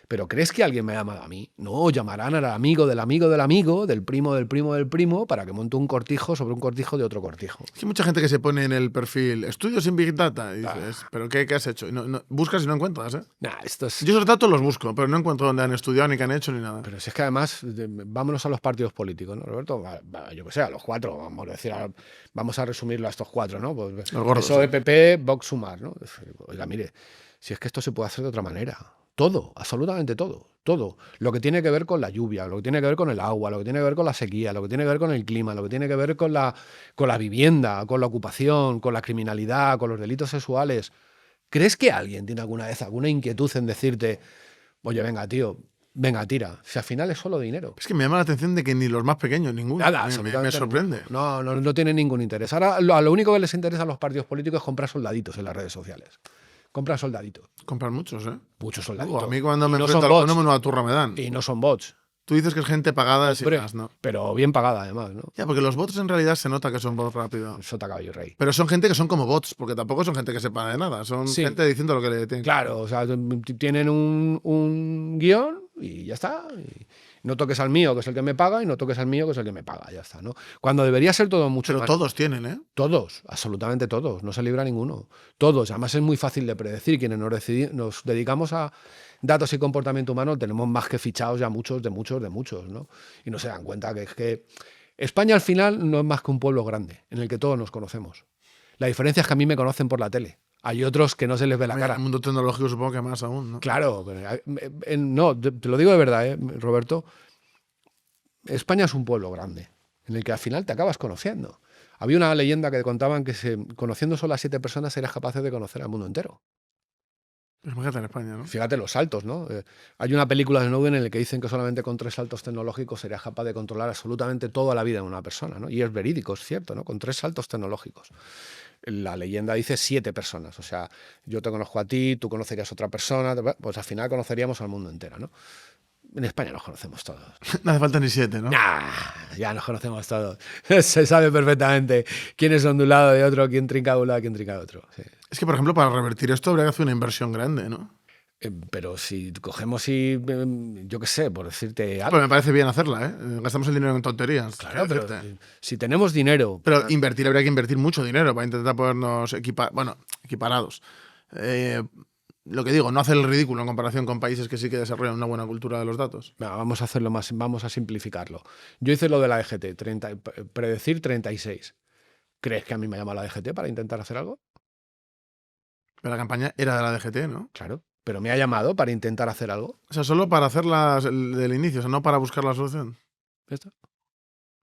¿Pero crees que alguien me ha llamado a mí? No, llamarán al amigo del amigo del amigo, del primo del primo del primo, para que monte un cortijo sobre un cortijo de otro cortijo. Es que hay mucha gente que se pone en el perfil estudios en Big Data y dices, ¿pero qué has hecho? Y buscas y no encuentras, ¿eh? Nah, esto es... Yo esos datos los busco, pero no encuentro dónde han estudiado, ni qué han hecho, ni nada. Pero si es que además, vámonos a los partidos políticos, ¿no, Roberto? Yo que sé, a los cuatro, vamos a resumirlo a estos cuatro, ¿no? Pues, Los gordos, PSOE, PP, Vox, Sumar, ¿no? Oiga, mire, si es que esto se puede hacer de otra manera. Todo, absolutamente todo, todo. Lo que tiene que ver con la lluvia, lo que tiene que ver con el agua, lo que tiene que ver con la sequía, lo que tiene que ver con el clima, lo que tiene que ver con la vivienda, con la ocupación, con la criminalidad, con los delitos sexuales. ¿Crees que alguien tiene alguna vez alguna inquietud en decirte, oye, venga, tío, venga, tira? Si al final es solo dinero. Es que me llama la atención de que ni los más pequeños, ninguno. Nada, me sorprende. No tiene ningún interés. Ahora, lo único que les interesa a los partidos políticos es comprar soldaditos en las redes sociales. Comprar soldaditos. Comprar muchos, ¿eh? Muchos soldaditos. A mí cuando me no enfrento son al bots. fenómeno, la turra me dan. Y no son bots. Tú dices que es gente pagada sin Hombre, más, ¿no? pero bien pagada además, ¿no? Ya, porque los bots en realidad se nota que son bots rápido. Sota caballo y rey. Pero son gente que son como bots, porque tampoco son gente que sepa de nada. Son Sí. gente diciendo lo que le tienen. Claro, o sea, tienen un guión y ya está. Y no toques al mío, que es el que me paga, y no toques al mío, que es el que me paga, ya está, ¿no? Cuando debería ser todo mucho Pero más... todos tienen, ¿eh? Todos, absolutamente todos, no se libra ninguno. Todos, además es muy fácil de predecir. Quienes nos dedicamos a datos y comportamiento humano tenemos más que fichados ya muchos, ¿no? Y no se dan cuenta que es que España al final no es más que un pueblo grande, en el que todos nos conocemos. La diferencia es que a mí me conocen por la tele. Hay otros que no se les ve la cara. En el mundo tecnológico supongo que más aún, ¿no? Claro, pero, no, te lo digo de verdad, Roberto. España es un pueblo grande, en el que al final te acabas conociendo. Había una leyenda que contaban que conociendo solo a 7 personas eras capaz de conocer al mundo entero. Imagínate en España, ¿no? Fíjate los saltos, ¿no? Hay una película de Snowden en la que dicen que solamente con 3 saltos tecnológicos serías capaz de controlar absolutamente toda la vida de una persona, ¿no? Y es verídico, es cierto, ¿no? Con 3 saltos tecnológicos. La leyenda dice 7 personas, o sea, yo te conozco a ti, tú conocerías a otra persona, pues al final conoceríamos al mundo entero, ¿no? En España nos conocemos todos. No hace falta ni 7, ¿no? Nah, ya nos conocemos todos. Se sabe perfectamente quién es de un lado de otro, quién trinca de un lado, quién trinca de otro. Sí. Es que, por ejemplo, para revertir esto habría que hacer una inversión grande, ¿no? Pero si cogemos y, yo qué sé, por decirte algo. Pues me parece bien hacerla, ¿eh? Gastamos el dinero en tonterías. Claro, pero decirte. si tenemos dinero. Pero habría que invertir mucho dinero para intentar podernos equiparados. Lo que digo, no hacer el ridículo en comparación con países que sí que desarrollan una buena cultura de los datos. Vamos a hacerlo más, vamos a simplificarlo. Yo hice lo de la DGT, predecir 36. ¿Crees que a mí me llama la DGT para intentar hacer algo? Pero la campaña era de la DGT, ¿no? Claro, pero me ha llamado para intentar hacer algo. O sea, solo para hacerlas del inicio, o sea, no para buscar la solución. ¿Ya está?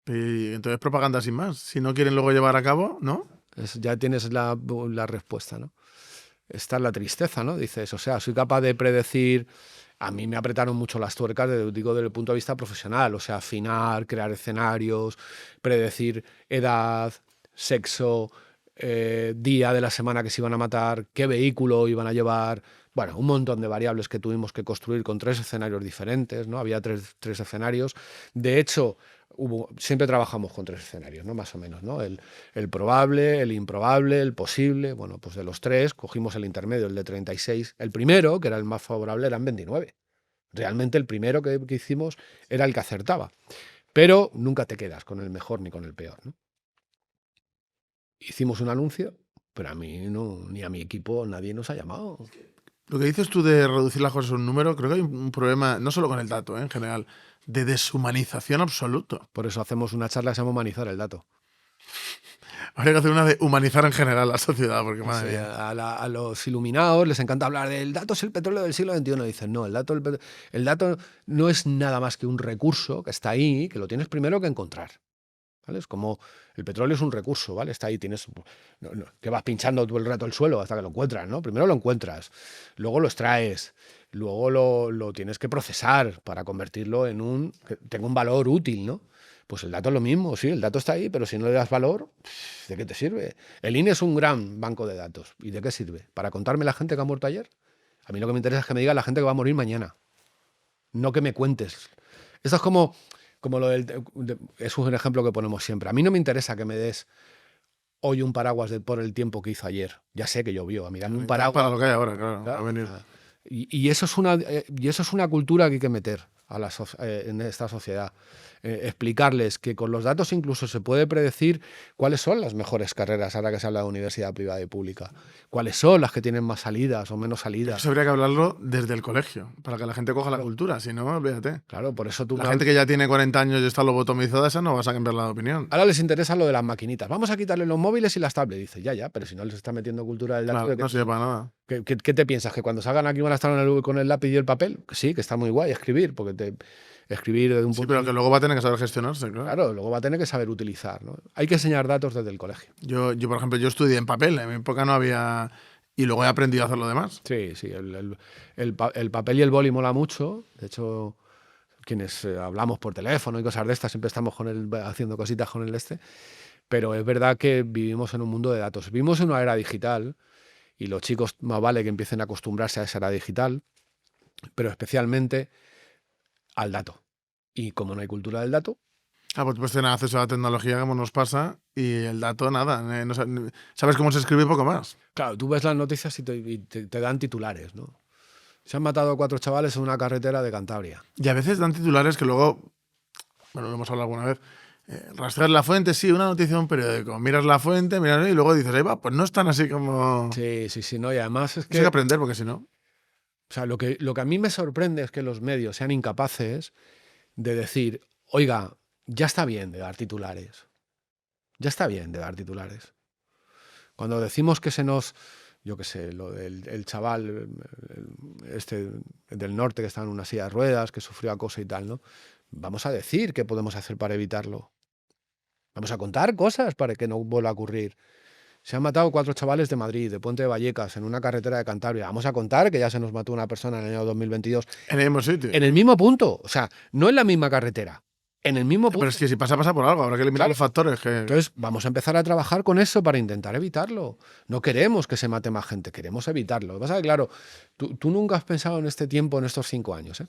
Y entonces propaganda sin más. Si no quieren luego llevar a cabo, ¿no? Ya tienes la respuesta, ¿no? Esta es la tristeza, ¿no? Dices, o sea, soy capaz de predecir. A mí me apretaron mucho las tuercas, digo, desde el punto de vista profesional, o sea, afinar, crear escenarios, predecir edad, sexo, día de la semana que se iban a matar, qué vehículo iban a llevar. Bueno, un montón de variables que tuvimos que construir con 3 escenarios diferentes, ¿no? Había tres escenarios. De hecho, siempre trabajamos con 3 escenarios, ¿no? Más o menos, ¿no? El probable, el improbable, el posible. Bueno, pues de los 3 cogimos el intermedio, el de 36. El primero, que era el más favorable, era en 29. Realmente el primero que hicimos era el que acertaba. Pero nunca te quedas con el mejor ni con el peor, ¿no? Hicimos un anuncio, pero a mí ni a mi equipo nadie nos ha llamado. Lo que dices tú de reducir las cosas a un número, creo que hay un problema, no solo con el dato, en general, de deshumanización absoluto. Por eso hacemos una charla que se llama Humanizar el dato. Habría que hacer una de humanizar en general la sociedad, porque madre Sí, mía. a los iluminados les encanta hablar del dato es el petróleo del siglo XXI. Dicen, no, el dato no es nada más que un recurso que está ahí, que lo tienes primero que encontrar. ¿Vale? Es como el petróleo es un recurso, ¿vale? Está ahí, tienes que vas pinchando todo el rato el suelo hasta que lo encuentras, ¿no? Primero lo encuentras, luego lo extraes, luego lo tienes que procesar para convertirlo en que tenga un valor útil, ¿no? Pues el dato es lo mismo, sí, el dato está ahí, pero si no le das valor, ¿de qué te sirve? El INE es un gran banco de datos. ¿Y de qué sirve? ¿Para contarme la gente que ha muerto ayer? A mí lo que me interesa es que me diga la gente que va a morir mañana, no que me cuentes. Esto es como lo es un ejemplo que ponemos siempre. A mí no me interesa que me des hoy un paraguas por el tiempo que hizo ayer. Ya sé que llovió, a mirarme un paraguas. Para lo que hay ahora, claro. Claro. A venir. Y eso es una cultura que hay que meter en esta sociedad. Explicarles que con los datos incluso se puede predecir cuáles son las mejores carreras, ahora que se habla de universidad privada y pública. Cuáles son las que tienen más salidas o menos salidas. Eso habría que hablarlo desde el colegio, para que la gente coja la cultura, si no, olvídate. Claro, por eso tú... La gente que ya tiene 40 años y está lobotomizada, esa no vas a cambiar la opinión. Ahora les interesa lo de las maquinitas. Vamos a quitarle los móviles y las tablets. Dice, ya, pero si no les está metiendo cultura del dato... Claro, no sirve para nada. ¿Qué te piensas? ¿Que cuando salgan aquí van a estar con el lápiz y el papel? Sí, que está muy guay escribir, porque escribir de un Sí, pero que luego va a tener que saber gestionarse, claro. Claro, luego va a tener que saber utilizar, ¿no? Hay que enseñar datos desde el colegio. Yo, por ejemplo, yo estudié en papel, en mi época no había... Y luego he aprendido a hacer lo demás. Sí, el papel y el boli mola mucho. De hecho, quienes hablamos por teléfono y cosas de estas, siempre estamos haciendo cositas con el este. Pero es verdad que vivimos en un mundo de datos. Vivimos en una era digital y los chicos más vale que empiecen a acostumbrarse a esa era digital, pero especialmente al dato. Y como no hay cultura del dato... Pues tener acceso a la tecnología como nos pasa y el dato nada. Sabes cómo se escribe y poco más. Claro, tú ves las noticias y te dan titulares, ¿no? Se han matado 4 chavales en una carretera de Cantabria. Y a veces dan titulares que luego, bueno, lo hemos hablado alguna vez, rastrear la fuente, sí, una noticia de un periódico, miras la fuente, miras y luego dices, ahí va, pues no es tan así como... Sí, no, y además es que... Hay que aprender porque si no... O sea, lo que a mí me sorprende es que los medios sean incapaces de decir, oiga, ya está bien de dar titulares. Ya está bien de dar titulares. Cuando decimos que se nos... Yo qué sé, lo del chaval del norte que está en una silla de ruedas, que sufrió acoso y tal, ¿no? Vamos a decir qué podemos hacer para evitarlo. Vamos a contar cosas para que no vuelva a ocurrir. Se han matado 4 chavales de Madrid, de Puente de Vallecas, en una carretera de Cantabria. Vamos a contar que ya se nos mató una persona en el año 2022. En el mismo sitio. En el mismo punto. O sea, no en la misma carretera. En el mismo punto. Pero es que si pasa por algo. Habrá que eliminar los factores que... Entonces, vamos a empezar a trabajar con eso para intentar evitarlo. No queremos que se mate más gente, queremos evitarlo. Lo que pasa es que, claro, tú nunca has pensado en este tiempo, en estos 5 años, ¿eh?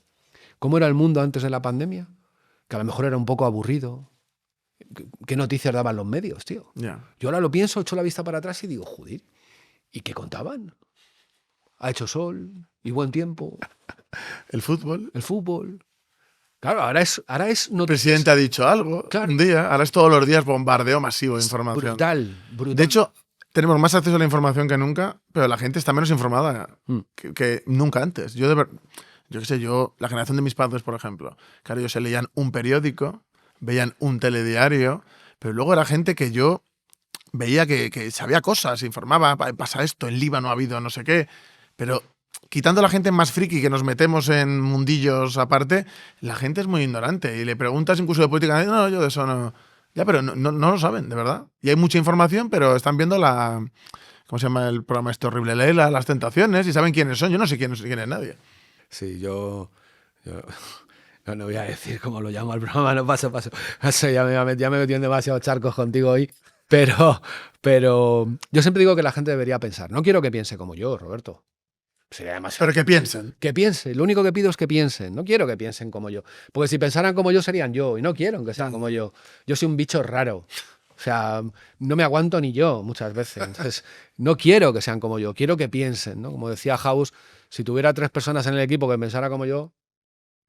¿Cómo era el mundo antes de la pandemia? Que a lo mejor era un poco aburrido. ¿Qué noticias daban los medios, tío? Ya. Yo ahora lo pienso, echo la vista para atrás y digo, joder, ¿y qué contaban? Ha hecho sol y buen tiempo, El fútbol. el fútbol. Claro, ahora es El noticias. presidente ha dicho algo Claro. un día. Ahora es todos los días bombardeo masivo de información. Brutal, brutal. De hecho, tenemos más acceso a la información que nunca, pero la gente está menos informada Mm. que nunca antes. Yo qué sé, la generación de mis padres, por ejemplo, claro, ellos se leían un periódico, veían un telediario, pero luego era gente que yo veía que sabía cosas, informaba, pasa esto, en Líbano ha habido no sé qué, pero quitando la gente más friki que nos metemos en mundillos aparte, la gente es muy ignorante y le preguntas incluso de política, no, yo de eso no... Ya, pero no lo saben, de verdad. Y hay mucha información, pero están viendo ¿cómo se llama el programa este horrible? Leela, Las Tentaciones, y saben quiénes son. Yo no sé quién es nadie. Sí, yo no voy a decir cómo lo llamo al programa, no paso. Eso ya me metí en demasiados charcos contigo hoy. Pero yo siempre digo que la gente debería pensar. No quiero que piense como yo, Roberto. Sería demasiado. Pero que piensen. Que piensen. Lo único que pido es que piensen. No quiero que piensen como yo. Porque si pensaran como yo serían yo. Y no quiero que sean como yo. Yo soy un bicho raro. O sea, no me aguanto ni yo muchas veces. Entonces, no quiero que sean como yo. Quiero que piensen, ¿no? Como decía House, si tuviera 3 personas en el equipo que pensara como yo,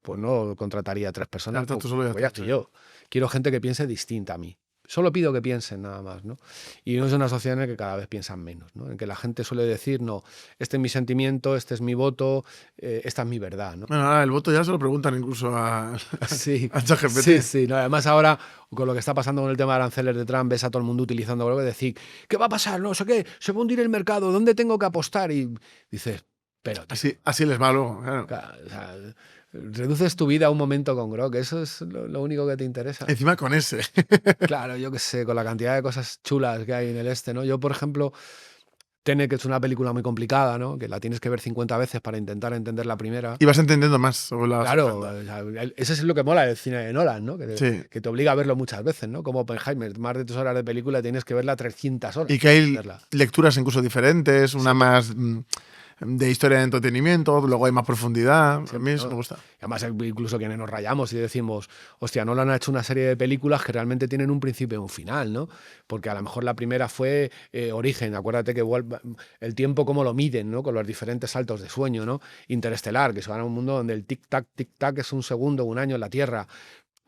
pues no contrataría a 3 personas. Ya está, tú solo ya pues ya está, estoy sí. yo. Quiero gente que piense distinta a mí. Solo pido que piensen nada más, ¿no? Y no es una sociedad en la que cada vez piensan menos, ¿no? En que la gente suele decir, no, este es mi sentimiento, este es mi voto, esta es mi verdad, ¿no? Bueno, ahora el voto ya se lo preguntan incluso a Sí, ChatGPT. sí. No, además ahora, con lo que está pasando con el tema de aranceles de Trump, ves a todo el mundo utilizando algo y decir, ¿qué va a pasar? No sé qué, se va a hundir el mercado, ¿dónde tengo que apostar? Y dices, pero tío, Así les va luego. Claro. o sea, reduces tu vida a un momento con Grok, eso es lo único que te interesa. Encima con ese. Claro, yo qué sé, con la cantidad de cosas chulas que hay en el este, ¿no? Yo, por ejemplo, Tenet, que es una película muy complicada, ¿no? Que la tienes que ver 50 veces para intentar entender la primera. Y vas entendiendo más sobre la Claro, segunda. o sea, ese es lo que mola del cine de Nolan, ¿no? Sí. Que te obliga a verlo muchas veces, ¿no? Como Oppenheimer, más de 3 horas de película tienes que verla 300 horas. Y que hay verla. lecturas incluso diferentes, una más de historia de entretenimiento, luego hay más profundidad. Sí, a mí eso ¿no? me gusta. Además, incluso quienes nos rayamos y decimos, hostia, Nolan ha hecho una serie de películas que realmente tienen un principio y un final, ¿no? Porque a lo mejor la primera fue Origen, acuérdate que el tiempo cómo lo miden, ¿no? Con los diferentes saltos de sueño, ¿no? Interestelar, que se va a un mundo donde el tic-tac es un segundo, un año en la Tierra.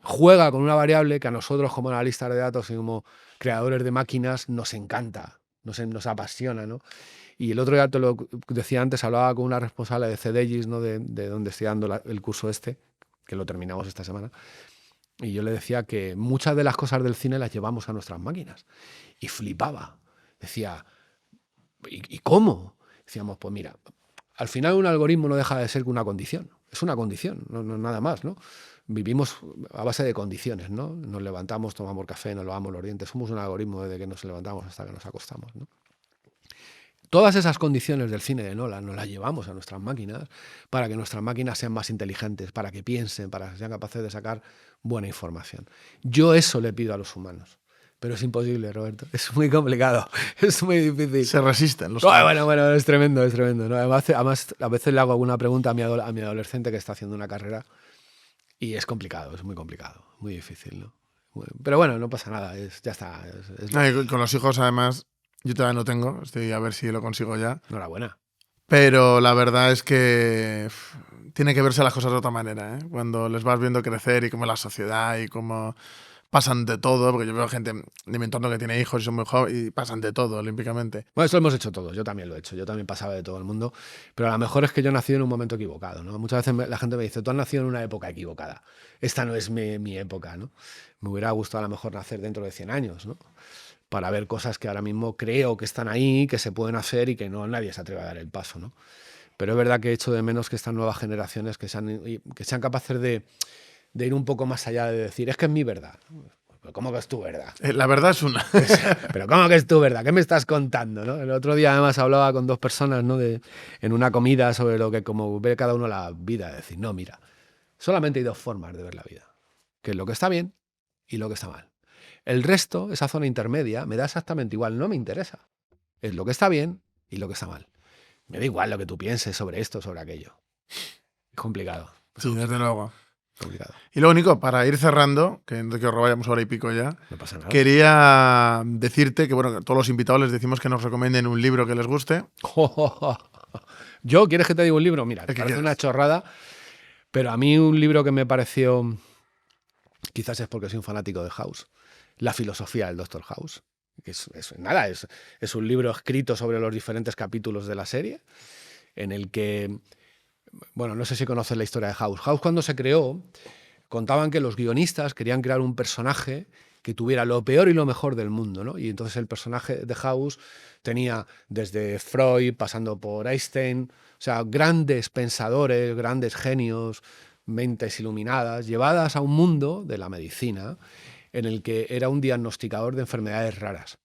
Juega con una variable que a nosotros como analistas de datos y como creadores de máquinas nos encanta, nos apasiona, ¿no? Y el otro día, te lo decía antes, hablaba con una responsable de CDGIS, ¿no? de donde estoy dando el curso este, que lo terminamos esta semana, y yo le decía que muchas de las cosas del cine las llevamos a nuestras máquinas. Y flipaba. Decía, ¿y cómo? Decíamos, pues mira, al final un algoritmo no deja de ser una condición. Es una condición, no nada más, ¿no? Vivimos a base de condiciones, ¿no? Nos levantamos, tomamos café, nos lavamos los dientes. Somos un algoritmo desde que nos levantamos hasta que nos acostamos, ¿no? Todas esas condiciones del cine de Nolan nos las llevamos a nuestras máquinas para que nuestras máquinas sean más inteligentes, para que piensen, para que sean capaces de sacar buena información. Yo eso le pido a los humanos. Pero es imposible, Roberto. Es muy complicado. Es muy difícil. Se resisten los Bueno, es tremendo, es tremendo, ¿no? Además, a veces le hago alguna pregunta a mi adolescente que está haciendo una carrera y es complicado, es muy complicado, muy difícil, ¿no? Pero bueno, no pasa nada, ya está. No, y con los hijos, además, yo todavía no tengo, estoy a ver si lo consigo ya. Enhorabuena. Pero la verdad es que tiene que verse las cosas de otra manera, ¿eh? Cuando les vas viendo crecer y cómo la sociedad y cómo pasan de todo, porque yo veo gente de mi entorno que tiene hijos y son muy jóvenes y pasan de todo olímpicamente. Bueno, esto lo hemos hecho todos, yo también lo he hecho, yo también pasaba de todo el mundo, pero a lo mejor es que yo he nacido en un momento equivocado, ¿no? Muchas veces la gente me dice, tú has nacido en una época equivocada, esta no es mi época, ¿no? Me hubiera gustado a lo mejor nacer dentro de 100 años, ¿no? Para ver cosas que ahora mismo creo que están ahí, que se pueden hacer y que no nadie se atreve a dar el paso, ¿no? Pero es verdad que he hecho de menos que estas nuevas generaciones que sean capaces de ir un poco más allá de decir, es que es mi verdad. ¿Pero cómo que es tu verdad? La verdad es una. ¿Pero cómo que es tu verdad? ¿Qué me estás contando? ¿No? El otro día además hablaba con 2 personas, ¿no? En una comida sobre lo que como ve cada uno la vida. Decir, no, mira, solamente hay 2 formas de ver la vida. Que es lo que está bien y lo que está mal. El resto, esa zona intermedia, me da exactamente igual, no me interesa. Es lo que está bien y lo que está mal. Me da igual lo que tú pienses sobre esto, sobre aquello. Es complicado. Sí, desde luego. Complicado. Y luego, Nico, para ir cerrando, que no te quiero robar, hora y pico ya, No pasa nada. quería decirte que, bueno, que a todos los invitados les decimos que nos recomienden un libro que les guste. ¿Quieres que te diga un libro? Mira, ¿Qué parece quieres? una chorrada, pero a mí un libro que me pareció, quizás es porque soy un fanático de House, La filosofía del Doctor House. Que es un libro escrito sobre los diferentes capítulos de la serie, en el que, bueno, no sé si conoces la historia de House. House, cuando se creó, contaban que los guionistas querían crear un personaje que tuviera lo peor y lo mejor del mundo, ¿no? Y entonces el personaje de House tenía desde Freud, pasando por Einstein, o sea, grandes pensadores, grandes genios, mentes iluminadas, llevadas a un mundo de la medicina en el que era un diagnosticador de enfermedades raras.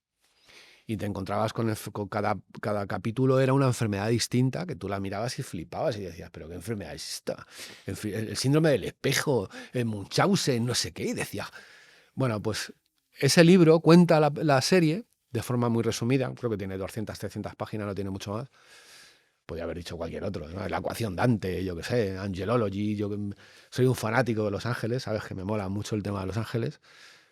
Y te encontrabas con cada capítulo era una enfermedad distinta, que tú la mirabas y flipabas y decías, pero ¿qué enfermedad es esta? El síndrome del espejo, el Munchausen, no sé qué. Y decía, bueno, pues ese libro cuenta la serie de forma muy resumida, creo que tiene 200, 300 páginas, no tiene mucho más. Podría haber dicho cualquier otro, ¿no? La ecuación Dante, yo qué sé, Angelology, yo soy un fanático de Los Ángeles, sabes que me mola mucho el tema de Los Ángeles.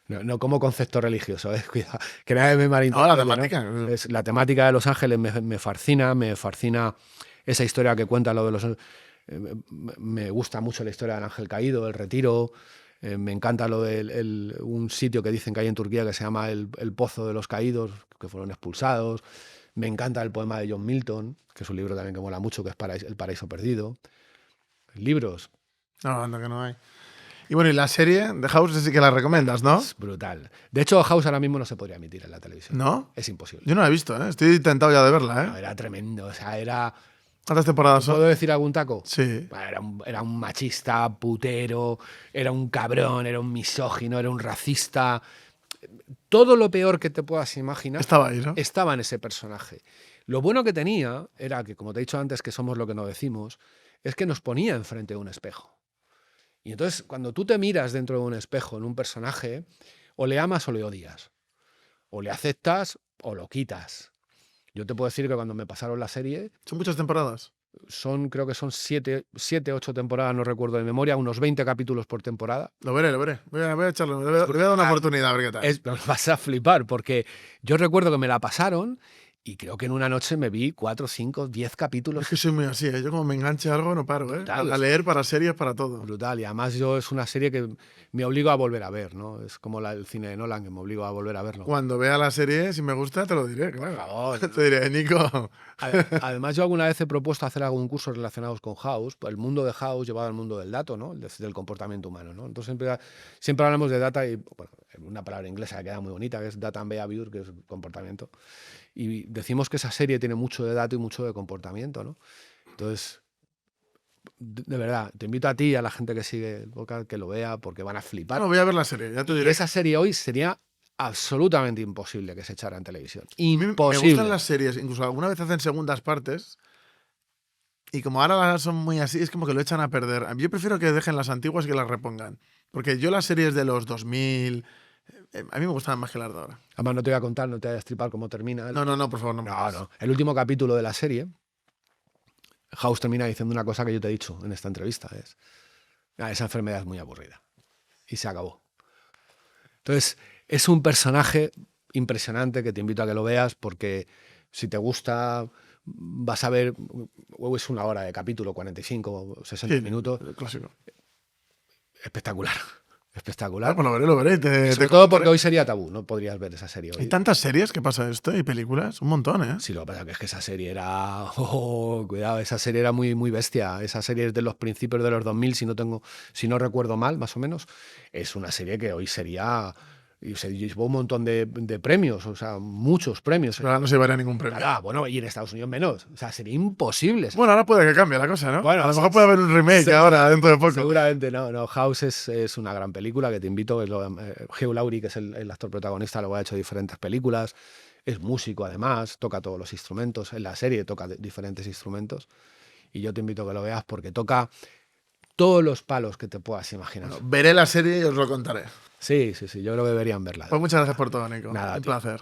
No como concepto religioso, cuidado, que nadie me malinterprete. No, la temática. ¿no? La temática de Los Ángeles me fascina esa historia que cuenta lo de los... me gusta mucho la historia del ángel caído, el retiro, me encanta lo de un sitio que dicen que hay en Turquía que se llama el Pozo de los Caídos, que fueron expulsados. Me encanta el poema de John Milton, que es un libro también que mola mucho, que es El Paraíso Perdido. Libros. No, anda que no hay. Y bueno, y la serie de House sí que la recomiendas, ¿no? Es brutal. De hecho, House ahora mismo no se podría emitir en la televisión. ¿No? Es imposible. Yo no la he visto, ¿eh? Estoy tentado ya de verla, ¿eh? No, era tremendo. O sea, era... ¿Cuántas temporadas son? ¿Puedo decir algún taco? Sí. Era un machista, putero, era un cabrón, era un misógino, era un racista. Todo lo peor que te puedas imaginar Estaba ahí, ¿no? estaba en ese personaje. Lo bueno que tenía era que, como te he dicho antes, que somos lo que nos decimos, es que nos ponía enfrente de un espejo. Y entonces, cuando tú te miras dentro de un espejo en un personaje, o le amas o le odias. O le aceptas o lo quitas. Yo te puedo decir que cuando me pasaron la serie, Son muchas temporadas. creo que son 7, 8 temporadas, no recuerdo de memoria, unos 20 capítulos por temporada. Lo veré. Voy a echarlo. Le voy a dar una oportunidad a ver qué tal. Vas a flipar, porque yo recuerdo que me la pasaron y creo que en una noche me vi 4, 5, 10 capítulos. Es que soy muy así, ¿eh? Yo como me enganche a algo no paro, ¿eh? Brutal. A leer para series, para todo. Brutal. Y además es una serie que me obligo a volver a ver, ¿no? Es como el cine de Nolan, que me obligo a volver a verlo. Cuando vea la serie, si me gusta, te lo diré, claro. Por favor. Te diré, Nico. Además, yo alguna vez he propuesto hacer algún curso relacionados con House, el mundo de House llevado al mundo del dato, ¿no? Del comportamiento humano, ¿no? Entonces siempre hablamos de data y, bueno, una palabra inglesa que queda muy bonita, que es data and behavior, que es comportamiento. Y decimos que esa serie tiene mucho de dato y mucho de comportamiento, ¿no? Entonces, de verdad, te invito a ti y a la gente que sigue el podcast que lo vea porque van a flipar. No, voy a ver la serie, ya te Y diré. esa serie hoy sería absolutamente imposible que se echara en televisión. A mí Imposible. Me gustan las series, incluso alguna vez hacen segundas partes. Y como ahora son muy así, es como que lo echan a perder. Yo prefiero que dejen las antiguas y que las repongan. Porque yo las series de los 2000, a mí me gustan más que las de ahora. Además, no te voy a contar, no te voy a destripar cómo termina. No, por favor, no. No. El último capítulo de la serie, House termina diciendo una cosa que yo te he dicho en esta entrevista. Esa enfermedad es muy aburrida. Y se acabó. Entonces, es un personaje impresionante que te invito a que lo veas porque si te gusta, vas a ver, es una hora de capítulo, 45 o 60 minutos. Clásico. Espectacular. Espectacular. Pues lo veré. Sobre todo porque hoy sería tabú, no podrías ver esa serie hoy. Hay tantas series que pasa esto y películas, un montón, ¿eh? Sí, lo que pasa es que esa serie era... cuidado, esa serie era muy, muy bestia. Esa serie es de los principios de los 2000, si no recuerdo mal, más o menos. Es una serie que hoy sería... Y se llevó un montón de premios, o sea, muchos premios. Pero ahora no se llevaría ningún premio. Bueno, y en Estados Unidos menos. O sea, sería imposible. Bueno, ahora puede que cambie la cosa, ¿no? Bueno, a lo mejor puede haber un remake ahora, dentro de poco. Seguramente no. House es una gran película que te invito. Hugh Laurie, que es el actor protagonista, luego ha hecho diferentes películas. Es músico, además, toca todos los instrumentos. En la serie toca diferentes instrumentos. Y yo te invito a que lo veas porque toca todos los palos que te puedas imaginar. Bueno, veré la serie y os lo contaré. Sí, yo creo que deberían verla. Pues muchas gracias por todo, Nico. Nada, un tío. placer.